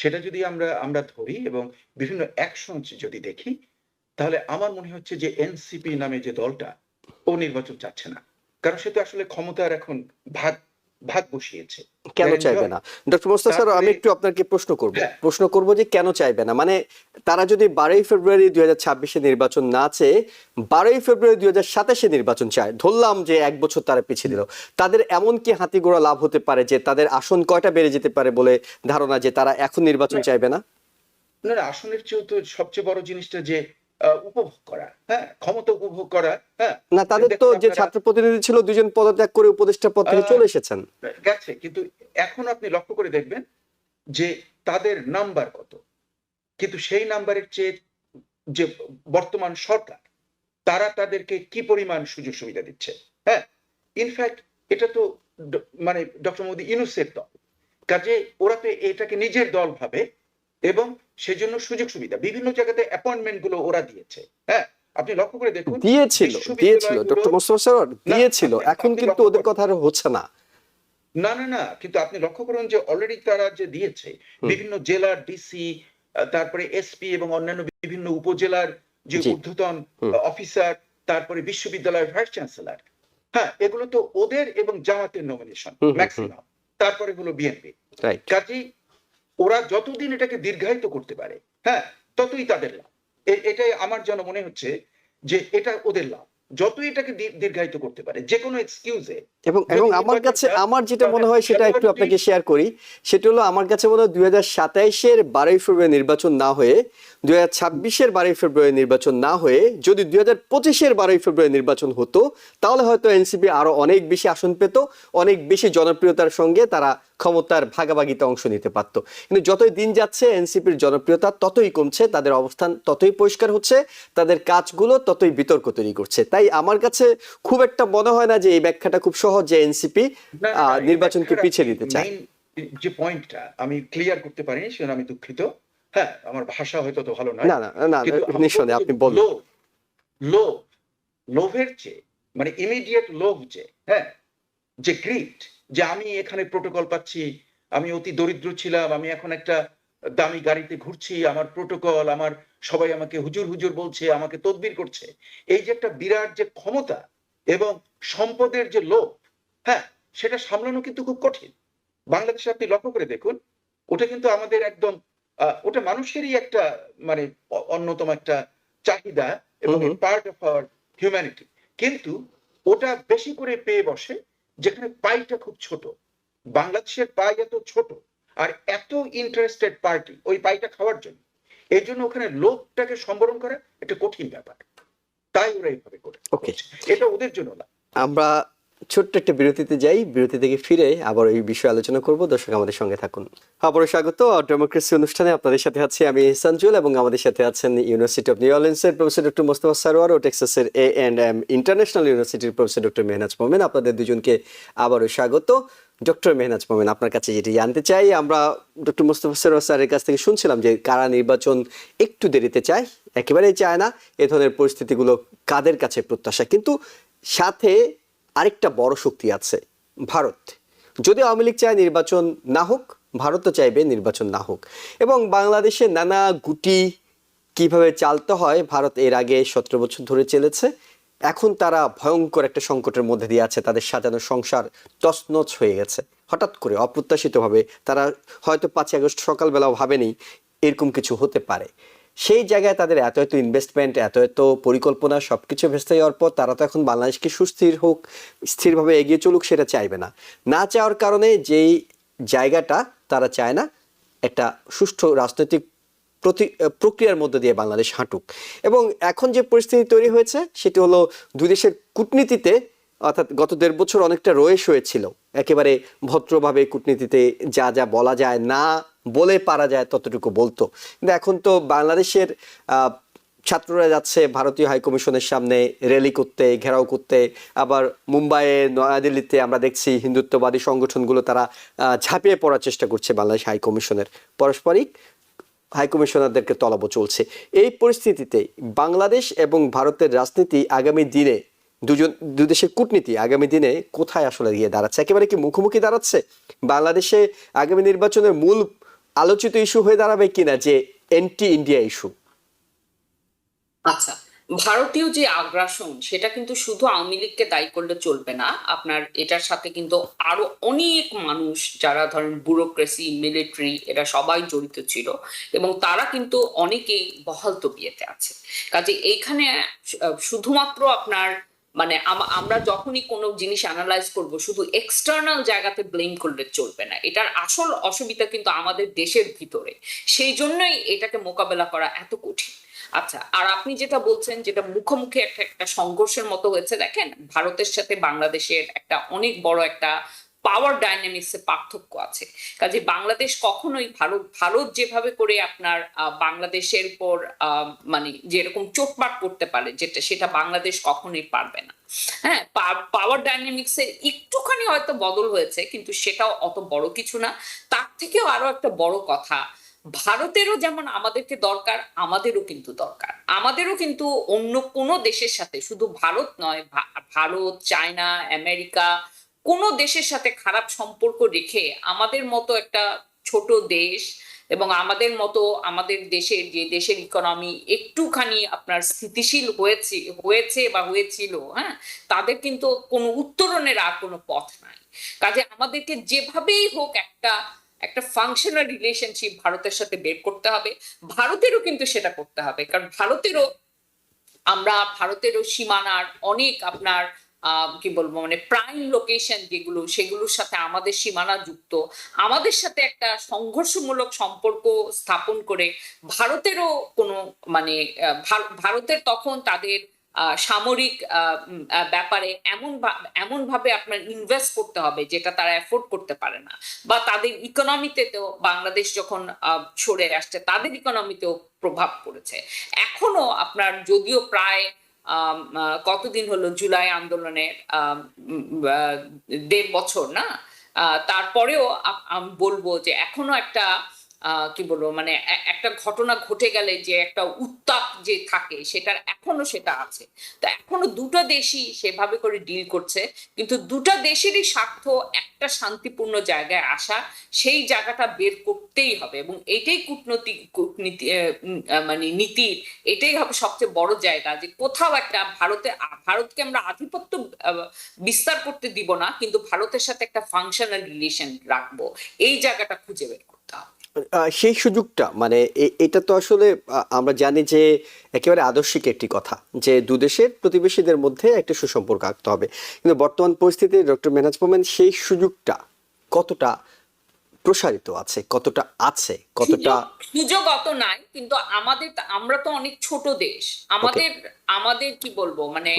সেটা যদি আমরা ধরি এবং বিভিন্ন অ্যাকশনস যদি দেখি, তাহলে আমার মনে হচ্ছে যে এনসিপি নামে যে দলটা, ও নির্বাচন চাচ্ছে না। কারণ সে তো আসলে ক্ষমতার এখন ভাগ ভাগ বসিয়েছে। কেন Grand চাইবে joy। না? ডক্টর মোস্তাক স্যার, আমি তারপরে একটু আপনাকে হ্যাঁ, প্রশ্ন করব যে কেন চাইবে না, মানে তারা যদি 12ই ফেব্রুয়ারি 2026-এ নির্বাচন না চেয়ে 12ই ফেব্রুয়ারি 2027-এ নির্বাচন চায়, ধরলাম যে এক বছর তারা পিছিয়ে দিল, তাদের এমন কি হাতিগোড়া লাভ হতে পারে যে তাদের আসন কয়টা বেড়ে যেতে পারে বলে ধারণা যে তারা এখন নির্বাচন না, চাইবে না? না, না, আসনের চেয়েও তো সবচেয়ে বড় জিনিসটা যে উপভোগ করা, হ্যাঁ? ক্ষমতা উপভোগ করা, হ্যাঁ? না, তাদের তো দেখুন যে আপনারা ছাত্র প্রতিনিধি ছিল দুজন পদত্যাগ করে উপদেষ্টা পদ থেকে আ চলে এসেছেন। গেছে। কিন্তু এখন আপনি লক্ষ্য করে দেখবেন যে তাদের নাম্বার কত। কিন্তু সেই নাম্বারের চেয়ে যে বর্তমান সরকার, তারা তাদেরকে কি পরিমাণ সুযোগ সুবিধা দিচ্ছে। হ্যাঁ? ইনফ্যাক্ট এটা তো মানে ডক্টর মোহাম্মদ ইউনূসের দল। কাজেই ওরা তো এটাকে নিজের দল ভাবে, এবং সেজন্য সুযোগ সুবিধা বিভিন্ন জায়গাতে অ্যাপয়েন্টমেন্ট গুলো ওরা দিয়েছে। হ্যাঁ? আপনি লক্ষ্য করে দেখুন দিয়েছিল বিশ্ববিদ্যালয়গুলো ডক্টর মোস্তফা স্যার, না, দিয়েছিল, আপনি এখন আপনি কিন্তু লক্ষ্য ওদের করুন। কথা আর হচ্ছে না। না, না, না। কিন্তু আপনি লক্ষ্য করুন যে অলরেডি তারা যে দিয়েছে, হুম, বিভিন্ন জেলার ডিসি, তারপরে এসপি এবং অন্যান্য বিভিন্ন উপজেলার যে জি, ঊর্ধ্বতন হুম, অফিসার, তারপরে বিশ্ববিদ্যালয়ের ভাইস চ্যান্সেলর। হ্যাঁ, এগুলো তো ওদের এবং জামাতের নমিনেশন হুম, হুম, হুম, মেক্সিমাম। তারপরে হলো বিএনপি। রাইট। কাজেই ওরা যতদিন এটাকে দীর্ঘায়িত করতে পারে, হ্যাঁ, ততই তাদের লাভ। এটাই আমার যেন মনে হচ্ছে যে এটা ওদের লাভ। যতই এটাকে দীর্ঘায়িত করতে পারে, যেকোনো এক্সকিউজে এবং যদি আমার কাছে নির্বাচনটা আমার যেটা মনে তাদের হয় সেটা একটু ফেব্রুয়ারিতেই আপনাকে শেয়ার করি। সেটা হলো, আমার কাছে মনে হয় 2027-এর 12ই ফেব্রুয়ারি নির্বাচন না হয়ে 2026-এর 12ই ফেব্রুয়ারি নির্বাচন না হয়ে যদি 2025-এর 12ই ফেব্রুয়ারি নির্বাচন হতো, তাহলে হয়তো এনসিপি আরো অনেক বেশি আসন পেত, অনেক বেশি জনপ্রিয়তার সঙ্গে তারা ক্ষমতার ভাগাভাগিতে অংশ নিতে পারত। কিন্তু যতই দিন যাচ্ছে এনসিপির জনপ্রিয়তা ততই কমছে, তাদের অবস্থান ততই পরিষ্কার হচ্ছে, তাদের কাজগুলো ততই বিতর্ক তৈরি করছে। তাই আমার কাছে খুব একটা মনে হয় না যে এই ব্যাখ্যাটা খুব সহজ যে এনসিপি না, না, না, এই নির্বাচনকে ব্যাখ্যাটা পিছিয়ে দিতে চায়। মেইন যে পয়েন্টটা আমি ক্লিয়ার করতে পারিনি, সেজন্য আমি দুঃখিত। হ্যাঁ, আমার ভাষা হয়তো তো ভালো নয়। না, না, না, কিন্তু আমি বলব নিঃসন্দেহে যে আপনি বলুন। লোভ, লোভ, লোভের চেয়ে মানে ইমিডিয়েট লোভ যে, হ্যাঁ? যে গ্রিড, যে আমি এখানে প্রোটোকল পাচ্ছি, আমি অতি দরিদ্র ছিলাম, আমি এখন একটা দামি গাড়িতে ঘুরছি, আমার প্রোটোকল, আমার সবাই আমাকে হুজুর, হুজুর বলছে, আমাকে তদবির করছে। এই যে একটা বিরাট যে ক্ষমতা এবং সম্পদের যে লোভ, হ্যাঁ? সেটা সামলানো কিন্তু খুব কঠিন। বাংলাদেশে আপনি লক্ষ্য করে দেখুন, ওটা কিন্তু আমাদের একদম ওটা মানুষেরই একটা মানে অন্যতম একটা চাহিদা এবং hmm, hmm. Part of our humanity. কিন্তু ওটা বেশি করে পেয়ে বসে যেখানে পাইটা খুব ছোট। বাংলাদেশের পাই এত ছোট আর এত ইন্টারেস্টেড পার্টি ওই পাইটা খাওয়ার জন্য। এজন্য ওখানে লোভটাকে সম্বরণ করা একটা কঠিন ব্যাপার। তাই ওরা এইভাবে ওকে, করছে। এটা ওদের জন্য না। আমরা ছোট্ট একটা বিরতিতে যাই, বিরতি থেকে ফিরে আবার এই বিষয়ে আলোচনা করব। দর্শক আমাদের সঙ্গে থাকুন। আবারও স্বাগত ডেমোক্রেসি অনুষ্ঠানে, আপনাদের সাথে আছি আমি ইহসান জুয়েল এবং আমাদের সাথে আছেন ইউনিভার্সিটি অফ নিউ অরলিন্সের প্রফেসর ডক্টর মোস্তফা সরোয়ার ও টেক্সাসের A&M ইন্টারন্যাশনাল ইউনিভার্সিটির প্রফেসর ডক্টর মেহনাজ মোমেন। আপনাদের দুজনকে আবারও স্বাগত। ডক্টর মেহনাজ মোমেন, আপনার কাছে যেটি জানতে চাই, আমরা ডক্টর মোস্তফা সরোয়ার স্যারের কাছ থেকে শুনছিলাম যে কারা নির্বাচন একটু দেরিতে চায়, একেবারেই চায় না, এ ধরনের পরিস্থিতিগুলো কাদের কাছে প্রত্যাশা। কিন্তু সাথে আরেকটা বড় শক্তি আছে, ভারত। যদি আওয়ামী লীগ চায় নির্বাচন না হোক, ভারতও চাইবে নির্বাচন না হোক। এবং বাংলাদেশে নানা গুটি কিভাবে চালতে হয় ভারত এর আগে 17 বছর ধরে চলেছে। এখন তারা ভয়ঙ্কর একটা সংকটের মধ্যে দিয়ে আছে, তাদের সাজানো সংসার তছনছ হয়ে গেছে। হঠাৎ করে অপ্রত্যাশিতভাবে তারা হয়তো 5ই আগস্ট সকালবেলাও ভাবেনি এরকম কিছু হতে পারে। সেই জায়গায় তাদের এত এত ইনভেস্টমেন্ট, এত এত পরিকল্পনা, সবকিছু ভেস্তে যাওয়ার পর তারা তো এখন বাংলাদেশকে সুস্থির হোক, স্থিরভাবে এগিয়ে চলুক সেটা চাইবে না। না চাওয়ার কারণে যেই জায়গাটা তারা চায় না একটা সুষ্ঠু রাজনৈতিক প্রক্রিয়ার মধ্যে দিয়ে বাংলাদেশ হাঁটুক। এবং এখন যে পরিস্থিতি তৈরি হয়েছে সেটি হলো দুই দেশের কূটনীতিতে, অর্থাৎ গত 1.5 বছর অনেকটা রয়েস হয়েছিল, একেবারে ভদ্রভাবে কূটনীতিতে যা যা বলা যায় না বলে পারা যায় ততটুকু বলতো। কিন্তু এখন তো বাংলাদেশের ছাত্ররা যাচ্ছে ভারতীয় হাইকমিশনের সামনে র্যালি করতে, ঘেরাও করতে। আবার মুম্বাইয়ে, নয়াদিল্লিতে আমরা দেখছি হিন্দুত্ববাদী সংগঠনগুলো তারা ঝাঁপিয়ে পড়ার চেষ্টা করছে বাংলাদেশ হাইকমিশনের। পারস্পরিক হাইকমিশনারদেরকে তলব চলছে। এই পরিস্থিতিতে বাংলাদেশ এবং ভারতের রাজনীতি আগামী দিনে দুই দেশের কূটনীতি আগামী দিনে কোথায় আসলে গিয়ে দাঁড়াচ্ছে? একেবারে কি মুখোমুখি দাঁড়াচ্ছে? বাংলাদেশে আগামী নির্বাচনের মূল আলোচিত ইস্যু হয়ে দাঁড়াবে কিনা যে এন্টি ইন্ডিয়া ইস্যু? আচ্ছা, ভারতীয় যে আগ্রাসন সেটা কিন্তু শুধু আওয়ামী লীগকে দায়ী করলে চলবে না। আপনার এটার সাথে কিন্তু আরো অনেক মানুষ যারা ধরেন ব্যুরোক্রেসি, মিলিটারি, এরা সবাই জড়িত ছিল এবং তারা কিন্তু অনেকেই বহাল তবিয়তে আছে। কাজে এইখানে শুধুমাত্র আপনার মানে আমরা যখনই কোনো জিনিস অ্যানালাইজ করব শুধু এক্সটার্নাল জায়গাতে ব্লেম করলে চলবে না। এটার আসল অসুবিধা কিন্তু আমাদের দেশের ভিতরে। সেই জন্যই এটাকে মোকাবেলা করা এত কঠিন। আচ্ছা, আর আপনি যেটা বলছেন যেটা মুখোমুখি একটা সংঘর্ষের মতো হয়েছে, দেখেন ভারতের সাথে বাংলাদেশের একটা অনেক বড় একটা পাওয়ার ডাইনামিক্সে পার্থক্য আছে। কাজে বাংলাদেশ কখনোই ভারত যেভাবে করে আপনার বাংলাদেশের উপর মানে যেরকম চোটপাট করতে পারে সেটা বাংলাদেশ কখনোই পারবে না। হ্যাঁ, পাওয়ার ডাইনামিক্সের একটুখানি হয়তো বদল হয়েছে, কিন্তু সেটাও অত বড় কিছু না। তার থেকেও আরো একটা বড় কথা, ভারতেরও যেমন আমাদেরকে দরকার, আমাদেরও কিন্তু দরকার। আমাদেরও কিন্তু অন্য কোনো দেশের সাথে, শুধু ভারত নয়, ভারত, চায়না, আমেরিকা, কোনো দেশের সাথে খারাপ সম্পর্ক রেখে আমাদের মতো একটা ছোট দেশ এবং আমাদের মতো আমাদের দেশের যে দেশের ইকোনমি একটুখানি আপনার স্থিতিশীল হয়েছে বা হয়েছিল, হ্যাঁ, তাদের কিন্তু কোনো উত্তরণের আর কোনো পথ নাই। কাজে আমাদেরকে যেভাবেই হোক একটা একটা ফাংশনাল রিলেশনশিপ ভারতের সাথে বের করতে হবে। ভারতেরও কিন্তু সেটা করতে হবে, কারণ ভারতেরও সীমানার অনেক আপনার কি বলবো মানে প্রাইম লোকেশন যেগুলো, সেগুলোর সাথে আমাদের সীমানা যুক্ত। আমাদের সাথে একটা সংঘর্ষমূলক সম্পর্ক স্থাপন করে ভারতেরও কোনো মানে ভারতের তখন তাদের সামরিক ব্যাপারে এমন ভাবে আপনার ইনভেস্ট করতে হবে যেটা তারা অ্যাফোর্ড করতে পারে না, বা তাদের ইকোনমিতে তো বাংলাদেশ যখন সরে আসছে তাদের ইকোনমিতেও প্রভাব পড়েছে। এখনো আপনার যদিও প্রায় কতদিন হলো জুলাই আন্দোলনের 1.5 বছর না, তারপরেও আমি বলবো যে এখনো একটা কি বলবো মানে একটা ঘটনা ঘটে গেলে যে একটা উত্তাপ যে থাকে এখনো সেটা আছে। তো এখনো দুটো দেশই সেভাবে করে ডিল করছে, কিন্তু দুটো দেশেরই স্বার্থ একটা শান্তিপূর্ণ জায়গায় আসা, সেই জায়গাটা বের করতেই হবে। এবং এটাই কূটনীতি মানে নীতির এটাই হবে সবচেয়ে বড় জায়গা, যে কোথাও একটা ভারতকে আমরা আধিপত্য বিস্তার করতে দিব না, কিন্তু ভারতের সাথে একটা ফাংশনাল রিলেশন রাখবো, এই জায়গাটা খুঁজে বের করতে হবে। সেই সুযোগটা মানে এটা তো আসলে আমরা জানি যে একেবারে আদর্শিক একটি কথা যে দুদেশের প্রতিবেশীদের মধ্যে একটা সুসম্পর্ক আঁকতে হবে, কিন্তু বর্তমান পরিস্থিতিতে ডক্টর মেহনাজ মোমেন সেই সুযোগটা কতটা প্রসারিত আছে, কতটা সুযোগ অত নাই, কিন্তু আমরা তো অনেক ছোট দেশ। আমাদের কি বলবো মানে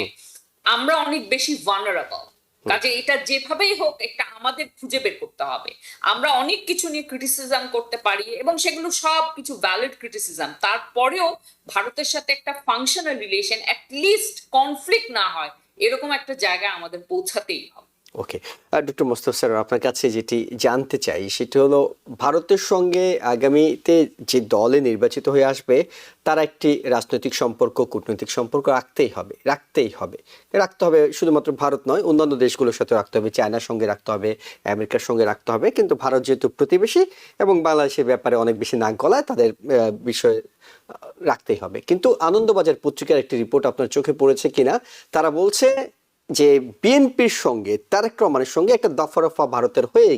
আমরা অনেক বেশি ভালনারেবল। কাজে এটা যেভাবেই হোক একটা আমাদের খুঁজে বের করতে হবে। আমরা অনেক কিছু নিয়ে ক্রিটিসিজম করতে পারি এবং সেগুলো সব কিছু ভ্যালিড ক্রিটিসিজম, তারপরেও ভারতের সাথে একটা ফাংশনাল রিলেশন, অ্যাটলিস্ট কনফ্লিক্ট না হয়, এরকম একটা জায়গায় আমাদের পৌঁছাতেই হবে। ওকে, ডক্টর মোস্তফা স্যার, আপনার কাছে যেটি জানতে চাই সেটি হলো ভারতের সঙ্গে আগামীতে যে দলে নির্বাচিত হয়ে আসবে তারা একটি রাজনৈতিক সম্পর্ক, কূটনৈতিক সম্পর্ক রাখতে হবে শুধুমাত্র ভারত নয়, অন্যান্য দেশগুলোর সাথে রাখতে হবে, চায়নার সঙ্গে রাখতে হবে, আমেরিকার সঙ্গে রাখতে হবে, কিন্তু ভারত যেহেতু প্রতিবেশী এবং বাংলাদেশের ব্যাপারে অনেক বেশি নাক গলায়, তাদের বিষয়ে রাখতেই হবে। কিন্তু আনন্দবাজার পত্রিকার একটি রিপোর্ট আপনার চোখে পড়েছে কিনা, তারা বলছে যে বিএনপির সঙ্গে তারেক রহমানের সঙ্গে একটা দফা ভারতের হয়ে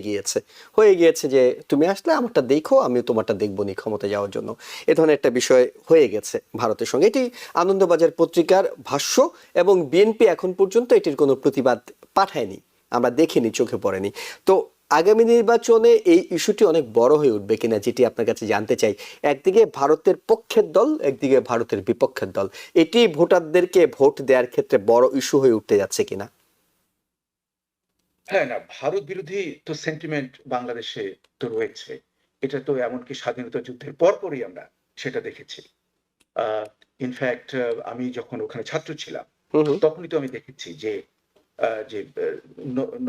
গিয়েছে যে তুমি আসলে আমারটা দেখো, আমিও তোমারটা দেখবো নি, ক্ষমতা যাওয়ার জন্য এ ধরনের একটা বিষয় হয়ে গেছে ভারতের সঙ্গে। এটি আনন্দবাজার পত্রিকার ভাষ্য এবং বিএনপি এখন পর্যন্ত এটির কোনো প্রতিবাদ পাঠায়নি, আমরা দেখিনি, চোখে পড়েনি। তো আগামী নির্বাচনে এই ইস্যুটি অনেক বড় হয়ে উঠবে কিনা যেটি আপনার কাছে জানতে চাই। একদিকে ভারতের পক্ষের দল, একদিকে ভারতের বিপক্ষের দল, এটি ভোটারদেরকে ভোট দেওয়ার ক্ষেত্রে বড় ইস্যু হয়ে উঠতে যাচ্ছে কিনা? হ্যাঁ, না, ভারত বিরোধী তো সেন্টিমেন্ট বাংলাদেশে তো রয়েছে। এটা তো এমনকি স্বাধীনতা যুদ্ধের পরপরই আমরা সেটা দেখেছি। ইনফ্যাক্ট আমি যখন ওখানে ছাত্র ছিলাম তখনই তো আমি দেখেছি যে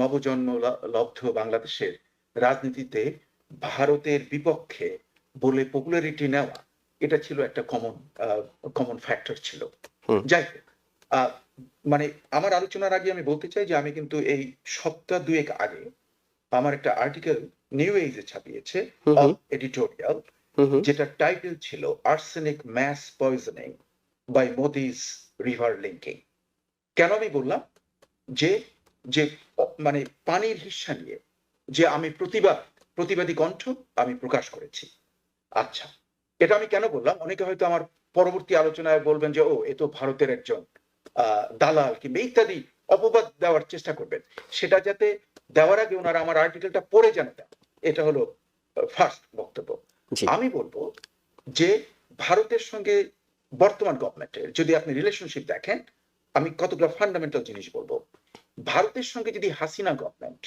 নবজন্ম লব্ধ বাংলাদেশের রাজনীতিতে ভারতের বিপক্ষে বলে পপুলারিটি নেওয়া, এটা ছিল একটা কমন ফ্যাক্টর ছিল। যাই হোক, আহ, মানে আমার আলোচনার আগে আমি বলতে চাই যে আমি কিন্তু এই সপ্তাহ দুয়েক আগে আমার একটা আর্টিকেল নিউ এজে ছাপিয়েছে হুম অফ হুম এডিটোরিয়াল, হুম হুম যেটা টাইটেল ছিল arsenic mass poisoning by Modi's river linking. কেন আমি বললাম যে যে মানে পানির হিস্সা নিয়ে যে আমি প্রতিবাদী কণ্ঠ আমি প্রকাশ করেছি। আচ্ছা, এটা আমি কেন বললাম? অনেকে হয়তো আমার পরবর্তী আলোচনায় বলবেন যে ও এ তো ভারতের একজন দালাল কিংবা ইত্যাদি অপবাদ দেওয়ার চেষ্টা করবেন। সেটা যাতে দেওয়ার আগে ওনারা আমার আর্টিকেলটা পড়ে জানে দেন, এটা হলো ফার্স্ট বক্তব্য। জি আমি বলবো যে ভারতের সঙ্গে বর্তমান গভর্নমেন্টের যদি আপনি রিলেশনশিপ দেখেন, আমি কতগুলো ফান্ডামেন্টাল জিনিস বলবো। ভারতের সঙ্গে যদি হাসিনা গভর্নমেন্ট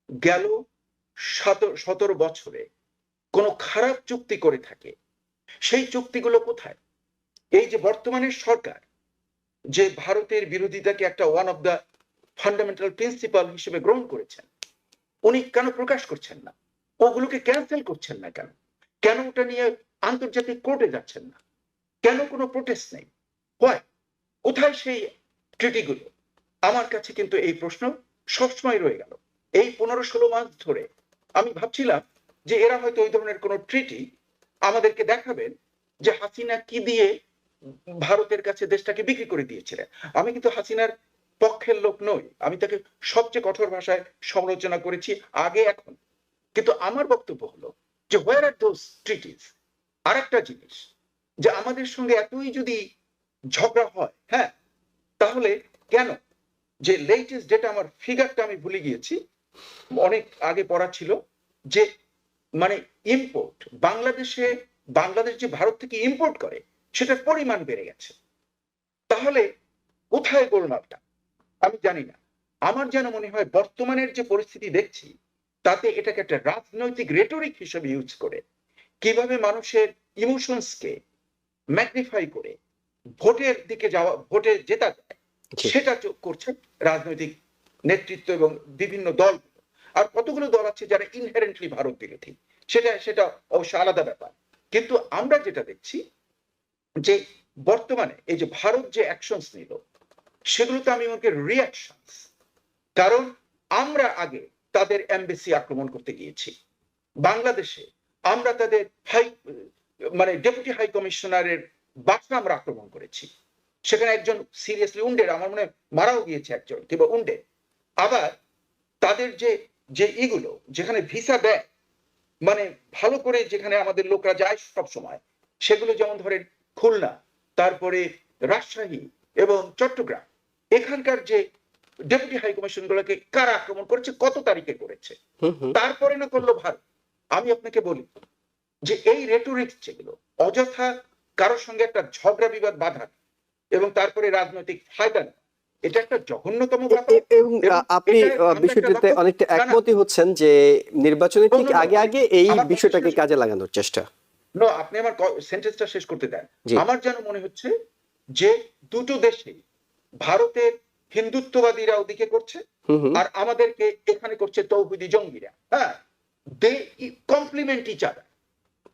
গেল 17 বছরে কোনো খারাপ চুক্তি করে থাকে, সেই চুক্তিগুলো কোথায়? এই যে বর্তমানের সরকার যে ভারতের বিরোধিতাকে একটা one of the fundamental principal হিসেবে গ্রহণ করেছেন, উনি কেন প্রকাশ করছেন না? ওগুলোকে ক্যান্সেল করছেন না কেন? কেন ওটা নিয়ে আন্তর্জাতিক কোর্টে যাচ্ছেন না? কেন কোনো প্রোটেস্ট নেই? হয় কোথায় সেই ট্রিটিগুলো? আমার কাছে কিন্তু এই প্রশ্ন সবসময় রয়ে গেল। এই 15-16 মাস ধরে আমি ভাবছিলাম যে এরা হয়তো ওই ধরনের কোনো ট্রিটি আমাদেরকে দেখাবেন যে হাসিনা কি দিয়ে ভারতের কাছে দেশটাকে বিক্রি করে দিয়েছিলেন। আমি কিন্তু হাসিনার পক্ষের লোক নই, আমি তাকে সবচেয়ে কঠোর ভাষায় সমালোচনা করেছি আগে এখন। কিন্তু আমার বক্তব্য হলো যে হোয়ার আর দোজ ট্রিটিস? আর একটা জিনিস, যে আমাদের সঙ্গে এতই যদি ঝগড়া হয়, হ্যাঁ, তাহলে কেন যে লেটেস্ট যেটা আমার ফিগারটা আমি ভুলে গিয়েছি, অনেক আগে পড়া ছিল, যে মানে ইম্পোর্ট বাংলাদেশ যে ভারত থেকে ইম্পোর্ট করে সেটার পরিমাণ বেড়ে গেছে। তাহলে কোথায় গোলমালটা? আমি জানি না। আমার যেন মনে হয় বর্তমানের যে পরিস্থিতি দেখছি তাতে এটাকে একটা রাজনৈতিক রেটরিক হিসেবে ইউজ করে কিভাবে মানুষের ইমোশনসকে ম্যাগনিফাই করে ভোটের দিকে যাওয়া, ভোটে জেতা যায়, জি সেটা করছে রাজনৈতিক নেতৃত্ব এবং বিভিন্ন দল। আর কতগুলো দল আছে যারা ইনহেরেন্টলি ভারত বিরোধী, সেটা অবশ্য আলাদা ব্যাপার। কিন্তু আমরা যেটা দেখছি যে বর্তমানে এই যে ভারত যে অ্যাকশনস নিল, সেগুলোতে আমি ওকে রিয়াকশনস। কারণ আমরা আগে তাদের এমবেসি আক্রমণ করতে গিয়েছি বাংলাদেশে, আমরা তাদের ডেপুটি হাই কমিশনারের বাসা আমরা আক্রমণ করেছি। সেখানে একজন সিরিয়াসলি উন্ডের, আমার মনে হয় মারাও গিয়েছে একজন কিংবা উন্ডে। আবার তাদের যে যে ইগুলো যেখানে ভিসা দেয়, মানে ভালো করে যেখানে আমাদের লোকরা যায় সব সময়, সেগুলো যেমন ধরেন খুলনা, তারপরে রাজশাহী এবং চট্টগ্রাম, এখানকার যে ডেপুটি হাই কমিশন গুলোকে কারা আক্রমণ করেছে, কত তারিখে করেছে, হুম হুম তারপরে না করলো ভারত। আমি আপনাকে বলি যে এই রেটোরিক্স যেগুলো অযথা কারোর সঙ্গে একটা ঝগড়া বিবাদ বাধা এবং তারপরে রাজনৈতিক ফায়দা না, এটা একটা জঘন্যতম ব্যাপার। এবং এবং আপনি এটা আমরা একটা বিষয়টিতে লক্ষ্য- অনেকটা না, না, একমতই হচ্ছেন যে নির্বাচনের ঠিক no, no, no, আগে আগে এই আমার কথা বিষয়টাকে শেষ- কাজে লাগানোর চেষ্টা। no, আপনি আমার সেন্টেন্সটা শেষ করতে দেন। জি আমার যেন মনে হচ্ছে যে দুটো দেশে ভারতের হিন্দুত্ববাদীরা ওদিকে করছে হুম হুম আর আমাদেরকে এখানে করছে তৌহিদি জঙ্গিরা। হ্যাঁ, দে কমপ্লিমেন্ট ইচ আদার,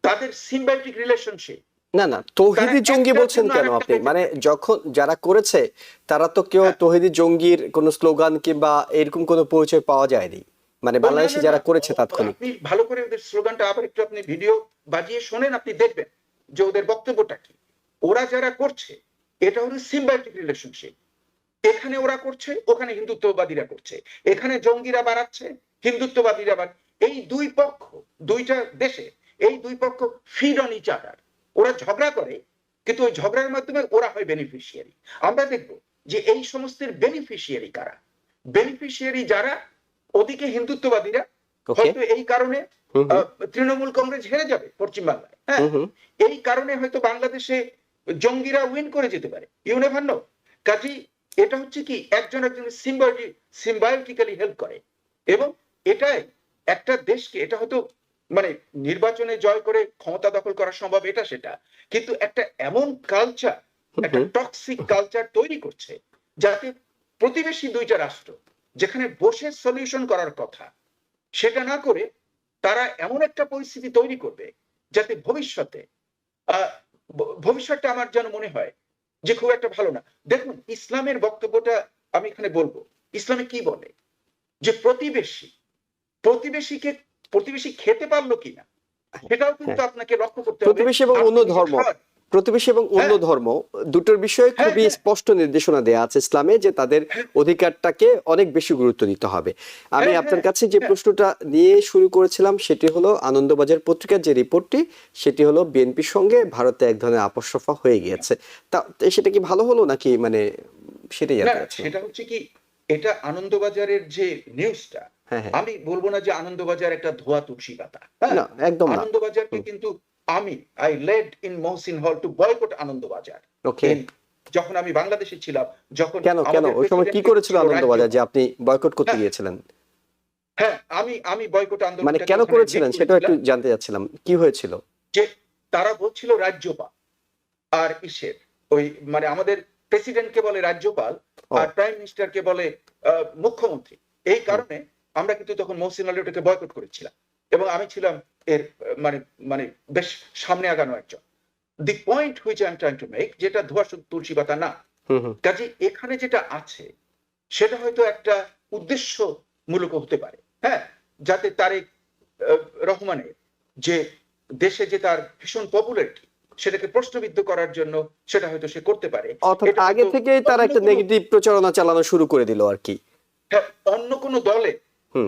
তাদের সিম্বায়োটিক রিলেশনশিপ। না না তৌহিদি তারা জঙ্গি একটার বলছেন জন্য কেন আরেকটা আপনি? পেতে মানে থাকে। যখন যারা করেছে তারা তো কেউ হ্যাঁ। তৌহিদি জঙ্গির কোনো স্লোগান কিংবা এরকম কোনো পরিচয় পাওয়া যায়নি, মানে ও না, বাংলাদেশে না, যারা না, করেছে তাৎক্ষণিক। আপনি ভালো করে ওদের স্লোগানটা আবার একটু আপনি ভিডিও বাজিয়ে শোনেন, আপনি দেখবেন যে ওদের বক্তব্যটা কি। ওরা যারা করছে এটা হলো সিম্বায়োটিক রিলেশনশিপ। এখানে ওরা করছে, ওখানে হিন্দুত্ববাদীরা করছে, এখানে জঙ্গিরা বাড়াচ্ছে, হিন্দুত্ববাদীরা এই দুই পক্ষ, দুইটা দেশে এই দুই পক্ষ ফিড অন ইচ আদার। ওরা ঝগড়া করে কিন্তু ওই ঝগড়ার মাধ্যমে ওরা হয় বেনিফিশিয়ারি। আমরা দেখব যে এই সমস্তের বেনিফিশিয়ারি কারা। বেনিফিশিয়ারি যারা, ওদিকে হিন্দুত্ববাদীরা, ওকে হয়তো এই কারণে হুম হুম তৃণমূল কংগ্রেস হেরে যাবে পশ্চিমবাংলায়, হ্যাঁ, হুম হুম এই কারণে হয়তো বাংলাদেশে জঙ্গিরা উইন করে যেতে পারে, ইউ নেভার নো। কাজেই এটা হচ্ছে কি একজন একজনের সিম্বায়োটিক্যালি হেল্প করে এবং এটাই একটা দেশকে, এটা হয়তো মানে নির্বাচনে জয় করে ক্ষমতা দখল করা সম্ভব এটা সেটা, কিন্তু একটা এমন কালচার, একটা হুম টক্সিক কালচার তৈরি করছে যাতে প্রতিবেশী দুইটা রাষ্ট্র যেখানে বসে সলিউশন করার কথা সেটা না করে তারা এমন একটা পরিস্থিতি তৈরি করবে যাতে ভবিষ্যতে ভবিষ্যৎটা আমার যেন মনে হয় যে খুব একটা ভালো না। দেখুন ইসলামের বক্তব্যটা আমি এখানে বলবো, ইসলামে কি বলে যে প্রতিবেশী খেতে পারলো কিনা সেটাও কিন্তু হ্যাঁ, আপনাকে লক্ষ্য করতে হবে। প্রতিবেশী এবং আপনি অন্য নিজে ধর্ম, খান। প্রতিবেশী এবং অন্য হ্যাঁ, ধর্ম দুটোর বিষয়ে হ্যাঁ, খুবই হ্যাঁ, স্পষ্ট নির্দেশনা দেওয়া আছে ইসলামে যে তাদের হ্যাঁ, অধিকারটাকে অনেক বেশি গুরুত্ব দিতে হবে। আমি হ্যাঁ, আপনার হ্যাঁ, কাছে যে হ্যাঁ। প্রশ্নটা নিয়ে শুরু করেছিলাম সেটি হলো আনন্দবাজার পত্রিকার যে রিপোর্টটি, সেটি হলো বিএনপির সঙ্গে ভারতে এক ধরনের আপোস রফা হয়ে গিয়েছে। তা সেটা কি ভালো হলো নাকি মানে সেটাই না জানতে চাচ্ছিলাম। সেটা হচ্ছে কি, এটা আনন্দবাজারের যে নিউজটা, হ্যাঁ হ্যাঁ, আমি বলবো না যে আনন্দবাজার একটা ধোয়া তুলসী পাতা। হ্যাঁ, না একদম না। আনন্দবাজারকে কিন্তু আই লেড ইন মহসিন হল two boycott Anandabazar. Okay, In- যখন আমি বাংলাদেশে ছিলাম, যখন কেন কেন আমাদের ওই সময় কি প্রেসিডেন্ট করেছিল ছিল আনন্দবাজার যে রাজ্যপাল। আপনি বয়কট করতে হ্যাঁ, গিয়েছিলেন? হ্যাঁ, আমি বয়কট মানে আন্দোলনটাকে কেন ওখানে লিড করেছিলেন সেটাও একটু করেছিলাম। জানতে চাচ্ছিলাম, কি হয়েছিল? যে তারা বলছিল রাজ্যপাল আর ইসের ওই মানে আমাদের প্রেসিডেন্টকে বলে রাজ্যপাল ও আর প্রাইম মিনিস্টারকে বলে মুখ্যমন্ত্রী। এই কারণে আমরা কিন্তু তখন মহসিন আলীটাকে বয়কট করেছিলাম এবং আমি ছিলাম এর মানে মানে বেশ সামনে আগানো একজন। The point which I am trying to make, যেটা ধোয়া তুলসী পাতা না, হুম হুম, কাজে এখানে যেটা আছে সেটা হয়তো একটা উদ্দেশ্যমূলক হতে পারে। হ্যাঁ, যাতে তারেক রহমানের যে দেশে যে তার ভীষণ পপুলারিটি সেটাকে প্রশ্নবিদ্ধ করার জন্য সেটা হয়তো সে করতে পারে। অর্থাৎ এটা আগে হয়তো থেকেই তারা অন্য একটা কোনো, নেগেটিভ প্রচারণা চালানো শুরু করে দিল আর কি। হ্যাঁ, অন্য কোনো দলে, হুম,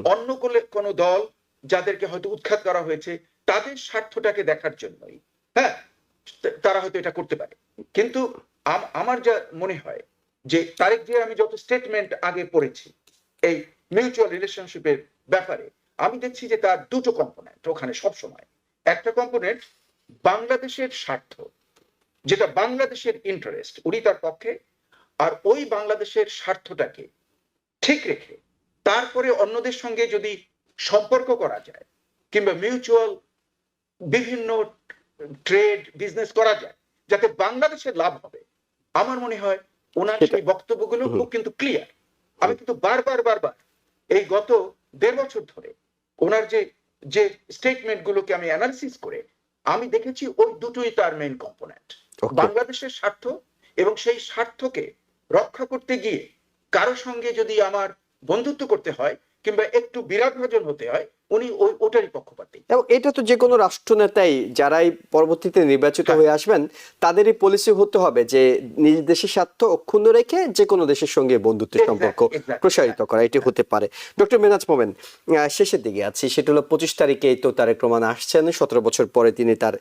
কোনো দল যাদেরকে হয়তো উৎখাত করা হয়েছে তাদের স্বার্থটাকে দেখার জন্যই, হ্যাঁ, তারা হয়তো এটা করতে পারে। কিন্তু আমার যা মনে হয় যে তারেক জিয়া, আমি যত স্টেটমেন্ট আগে পড়েছি এই মিউচুয়াল রিলেশনশিপের ব্যাপারে, আমি দেখছি যে তার দুটো কম্পোনেন্ট ওখানে সব সময়। একটা কম্পোনেন্ট বাংলাদেশের স্বার্থ, যেটা বাংলাদেশের ইন্টারেস্ট, উনি তার পক্ষে, আর ওই বাংলাদেশের স্বার্থটাকে ঠিক রেখে তারপরে অন্যদের সঙ্গে যদি সম্পর্ক করা যায় কিংবা মিউচুয়াল বিভিন্ন ট্রেড বিজনেস করা যায় যাতে বাংলাদেশের লাভ হবে, আমার মনে হয় ওনার সেটা সেই বক্তব্যগুলো হুম খুব কিন্তু ক্লিয়ার। আমি কিন্তু বারবার এই গত 1.5 বছর ধরে ওনার যে যে স্টেটমেন্ট গুলোকে আমি অ্যানালিসিস করে আমি দেখেছি ওই দুটোই তার মেইন কম্পোনেন্ট, ওকে। বাংলাদেশের স্বার্থ এবং সেই স্বার্থকে রক্ষা করতে গিয়ে কারো সঙ্গে যদি আমার বন্ধুত্ব করতে হয় কিংবা একটু বিরাগভাজন হতে হয়, উনি ওটারই পক্ষপাতী। এবং এটা তো যে কোনো রাষ্ট্রনেতাই যারাই পরবর্তীতে নির্বাচিত হ্যাঁ, হয়ে আসবেন তাদেরই পলিসি হতে হবে যে নিজ দেশের স্বার্থ অক্ষুণ্ণ রেখে যে কোনো দেশের সঙ্গে বন্ধুত্বের সম্পর্ক প্রসারিত করা, এটি হতে পারে। ডক্টর মেনাজ মোমেন, শেষের দিকে আছি, সেটা হলো 25 তারিখেই তো তারেক রহমান আসছেন, 17 বছর পরে তিনি তার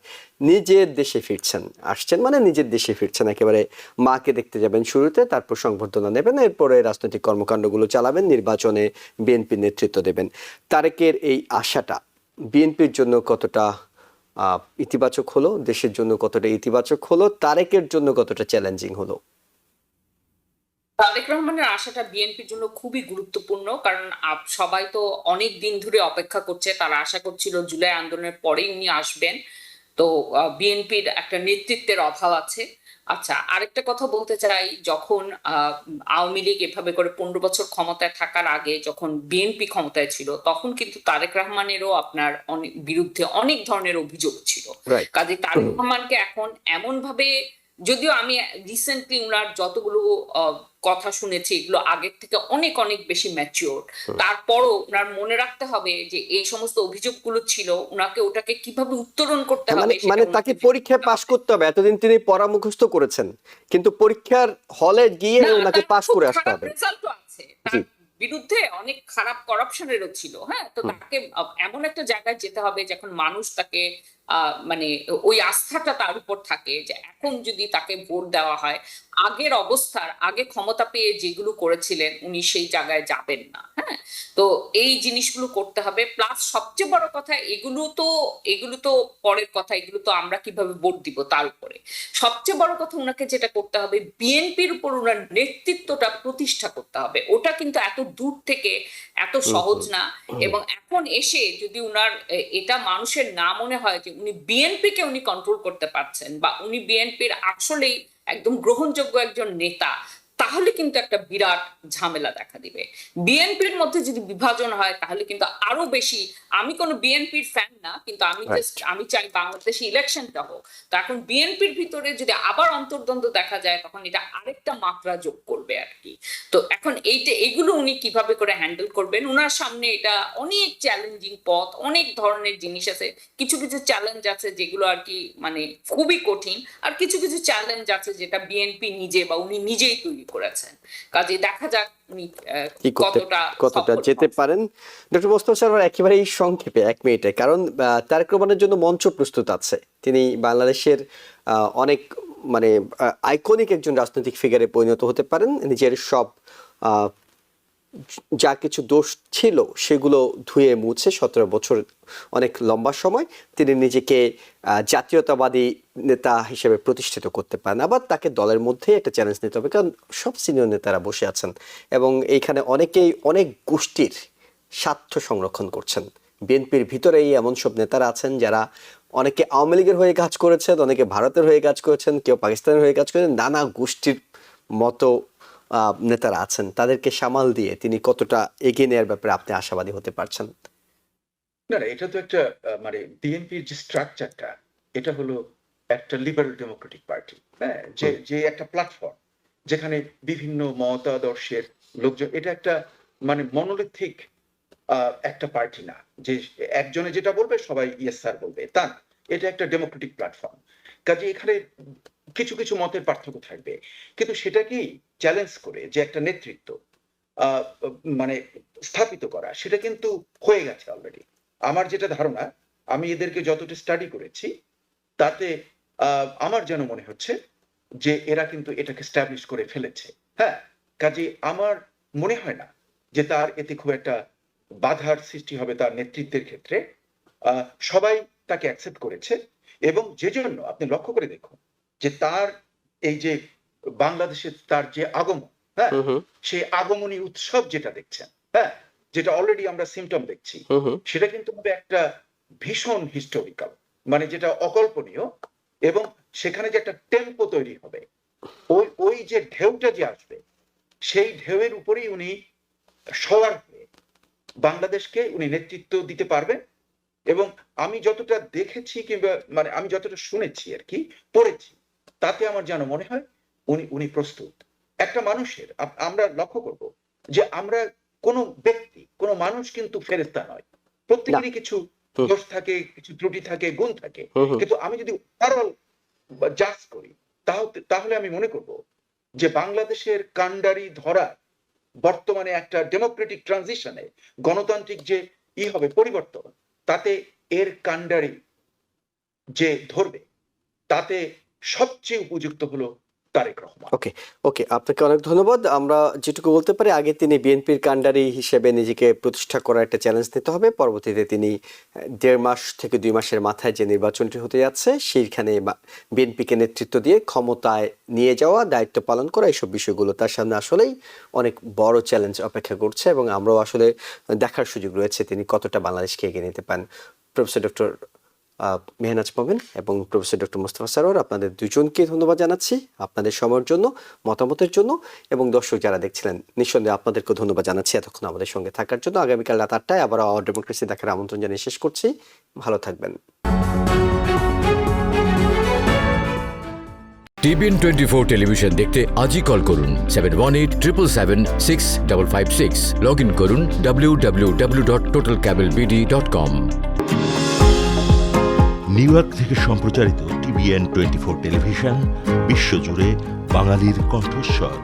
নিজের দেশে ফিরছেন। আসছেন মানে নিজের দেশে ফিরছেন, একেবারে মাকে দেখতে যাবেন শুরুতে, তারপর সংবর্ধনা নেবেন, এরপরে রাজনৈতিক কর্মকাণ্ডগুলো চালাবেন, নির্বাচনে বিএনপি নেতৃত্ব দেবেন। তারেকের এই আশাটা বিএনপির জন্য কতটা ইতিবাচক হলো, দেশের জন্য কতটা ইতিবাচক হলো, তারেকের জন্য কতটা চ্যালেঞ্জিং হলো? তারেক রহমানের আশাটা বিএনপির জন্য খুবই গুরুত্বপূর্ণ, কারণ সবাই তো অনেক দিন ধরে অপেক্ষা করছে, তারা আশা করছিল জুলাই আন্দোলনের পরেই উনি আসবেন। তো বিএনপির একটা নেতৃত্বের অভাব আছে। আচ্ছা, আরেকটা কথা বলতে চাই, যখন আওয়ামী লীগ এভাবে করে 15 বছর ক্ষমতায় থাকার আগে যখন বিএনপি ক্ষমতায় ছিল, তখন কিন্তু তারেক রহমানেরও আপনার অনেক বিরুদ্ধে অনেক ধরনের অভিযোগ ছিল। রাইট। কাজে তারেক রহমানকে এখন এমন ভাবে, যদিও আমি রিসেন্টলি উনার যতগুলো কথা শুনেছি এগুলো আগের থেকে অনেক অনেক বেশি ম্যাচিওর, তারপরও উনার মনে রাখতে হবে যে এই সমস্ত অভিযোগগুলো ছিল, উনাকে ওটাকে কিভাবে উত্তরণ করতে মানে হবে সেটা মানে তাকে উনাকে পরীক্ষায় ভাবতে পাশ হবে। করতে হবে, এতদিন তিনি পড়া মুখস্থ করেছেন, কিন্তু পরীক্ষার হলে গিয়ে না, ওনাকে তার পাশ খুব করে আসতে খারাপ হবে। রেজাল্টও আছে, জি, তার বিরুদ্ধে অনেক খারাপ করাপশনেরও ছিল। হ্যাঁ, তো হুম, তাকে এমন একটা জায়গায় যেতে হবে যখন মানুষ তাকে মানে ওই আস্থাটা তার উপর থাকে যে এখন যদি তাকে ভোট দেওয়া হয়, আগের অবস্থার আগে ক্ষমতা পেয়ে যেগুলো করেছিলেন উনি সেই জায়গায় যাবেন না। হ্যাঁ, তো এই জিনিসগুলো করতে হবে। প্লাস সবচেয়ে বড় কথা, এগুলো তো পরের কথা, এগুলো তো আমরা কিভাবে ভোট দিব তার উপরে। সবচেয়ে বড় কথা, ওনাকে যেটা করতে হবে, বিএনপির উপর ওনার নেতৃত্বটা প্রতিষ্ঠা করতে হবে। ওটা কিন্তু এত দূর থেকে এত হুম, সহজ হুম, না। হুম। এবং এখন এসে যদি উনার এটা মানুষের না মনে হয় যে উনি বিএনপিকে উনি কন্ট্রোল করতে পারছেন বা উনি বিএনপির আসলেই একদম গ্রহণযোগ্য একজন নেতা, তাহলে কিন্তু একটা বিরাট ঝামেলা দেখা দিবে। বিএনপির মধ্যে যদি বিভাজন হয় তাহলে কিন্তু আরো বেশি, আমি কোনো বিএনপির ফ্যান না, কিন্তু আমি চাই বাংলাদেশে ইলেকশনটা হোক। তো এখন বিএনপির ভিতরে যদি আবার অন্তর্দ্বন্দ্ব দেখা যায় তখন এটা আরেকটা মাত্রা যোগ করবে আর কি। তো এখন এগুলো উনি কিভাবে করে হ্যান্ডেল করবেন, ওনার সামনে এটা অনেক চ্যালেঞ্জিং পথ, অনেক ধরনের জিনিস আছে। কিছু কিছু চ্যালেঞ্জ আছে যেগুলো আর কি মানে খুবই কঠিন, আর কিছু কিছু চ্যালেঞ্জ আছে যেটা বিএনপি নিজে বা উনি নিজেই তৈরি করেছেন। কাজে দেখা যাক উনি কি কতটা যেতে পারেন। ডক্টর মোস্তফা সরওয়ার একেবারে এই সংক্ষেপে 1 মিনিটে, কারণ তারেক রহমানের জন্য মঞ্চ প্রস্তুত আছে। তিনি বাংলাদেশের অনেক মানে আইকনিক একজন রাজনৈতিক ফিগারে পরিণত হতে পারেন। নিজের সব যা কিছু দোষ ছিল সেগুলো ধুয়ে মুছে 17 বছর অনেক লম্বা সময় তিনি নিজেকে জাতীয়তাবাদী নেতা হিসেবে প্রতিষ্ঠিত করতে পারেন। আবার তাকে দলের মধ্যে একটা চ্যালেঞ্জ নিতে হবে, কারণ সব সিনিয়র নেতারা বসে আছেন এবং এইখানে অনেকেই অনেক গোষ্ঠীর স্বার্থ সংরক্ষণ করছেন। বিএনপির ভিতরেই এমন সব নেতারা আছেন যারা অনেকে আওয়ামী লীগের হয়ে কাজ করেছেন, অনেকে ভারতের হয়ে কাজ করেছেন, কেউ পাকিস্তানের হয়ে কাজ করেছেন, নানা গোষ্ঠীর মতো নেতারা আছেন। তাদেরকে সামাল দিয়ে তিনি কতটা এগিয়ে নেওয়ার ব্যাপারে আপনি আশাবাদী হতে পারছেন? না, এটা তো একটা মানে বিএনপির যে স্ট্রাকচারটা, এটা হলো একটা লিবারেল ডেমোক্রেটিক পার্টি, হ্যাঁ, যে একটা প্ল্যাটফর্ম যেখানে বিভিন্ন মতাদর্শের লোকজন, এটা একটা মানে মনোলিথিক একটা পার্টি না যে একজনে যেটা বলবে সবাই ইয়েস স্যার বলবে, তা না। এটা একটা ডেমোক্রেটিক প্ল্যাটফর্ম। কাজে এখানে কিছু কিছু মতের পার্থক্য থাকবে, কিন্তু সেটাকেই চ্যালেঞ্জ করে যে একটা নেতৃত্ব মানে স্থাপিত করা, সেটা কিন্তু হয়ে গেছে অলরেডি। আমার যেটা ধারণা, আমি এদেরকে যতটা স্টাডি করেছি তাতে আমার যেন মনে হচ্ছে যে এরা কিন্তু এটাকে স্ট্যাবলিশ করে ফেলেছে। হ্যাঁ, কাজে আমার মনে হয় না যে তার এতে খুব একটা বাধার সৃষ্টি হবে তার নেতৃত্বের ক্ষেত্রে। সবাই তাকে অ্যাকসেপ্ট করেছে এবং যে জন্য আপনি লক্ষ্য করে দেখুন যে তার এই যে বাংলাদেশে তার যে আগমন, হ্যাঁ, সেই আগমনী উৎসব যেটা দেখছেন, হ্যাঁ, যেটা অলরেডি আমরা সিমটম দেখছি, সেটা কিন্তু হবে একটা ভীষণ হিস্টোরিক্যাল, মানে যেটা অকল্পনীয়। এবং সেখানে যে একটা টেম্পো তৈরি হবে, ওই যে ঢেউটা যে আসবে, সেই ঢেউয়ের উপরেই উনি সওয়ার হয়ে বাংলাদেশকে উনি নেতৃত্ব দিতে পারবেন। এবং আমি যতটা দেখেছি কিংবা মানে আমি যতটা শুনেছি আর কি, পড়েছি, তাতে আমার যেন মনে হয় উনি প্রস্তুত। একটা মানুষের আমরা লক্ষ্য করব যে আমরা কোনো ব্যক্তি, কোনো মানুষ কিন্তু ফেরেশতা নয়, প্রত্যেকেরই কিছু দোষ থাকে, কিছু ত্রুটি থাকে, গুণ থাকে। কিন্তু আমি যদি ওভারঅল জাজ করি তাহলে আমি মনে করব যে বাংলাদেশের কান্ডারি ধরা বর্তমানে একটা ডেমোক্রেটিক ট্রানজিশনে গণতান্ত্রিক যে হবে পরিবর্তন, তাতে এর কান্ডারি যে ধরবে তাতে সবচেয়ে উপযুক্ত হলো তারেক রহমান। ওকে, আপনাকে অনেক ধন্যবাদ। আমরা যেটুকু বলতে পারি, আগে তিনি বিএনপির কান্ডারি হিসেবে নিজেকে প্রতিষ্ঠা করার একটা চ্যালেঞ্জ নিতে হবে। পরবর্তীতে তিনি 1.5 মাস থেকে 2 মাসের মাথায় যে নির্বাচনটি হতে যাচ্ছে সেইখানে বিএনপিকে নেতৃত্ব দিয়ে ক্ষমতায় নিয়ে যাওয়া, দায়িত্ব পালন করা, এইসব বিষয়গুলো তার সামনে আসলেই অনেক বড় চ্যালেঞ্জ অপেক্ষা করছে এবং আমরাও আসলে দেখার সুযোগ রয়েছে তিনি কতটা বাংলাদেশকে এগিয়ে নিতে পারেন। প্রফেসর ডক্টর মেহনাজ মোমেন এবং প্রফেসর ডক্টর মোস্তফা সরওয়ার, আপনাদের দুজনকে ধন্যবাদ জানাচ্ছি আপনাদের সময়ের জন্য, মতামতের জন্য, এবং দর্শক যারা দেখছিলেন নিঃসন্দেহে আপনাদেরকে ধন্যবাদ জানাচ্ছি এতক্ষণ আমাদের সঙ্গে থাকার জন্য। আগামীকাল রাত 8টায় আবার আওয়ার ডেমোক্রেসি দেখার আমন্ত্রণ জানিয়ে শেষ করছি। ভালো থাকবেন। TBN 24 টেলিভিশন দেখতে আজই কল করুন 7187776556। লগ ইন করুন www.totalcablebd.com। নিউ ইয়র্ক থেকে সম্প্রচারিত TBN 24 টেলিভিশন বিশ্বজুড়ে বাঙালির কণ্ঠস্বর।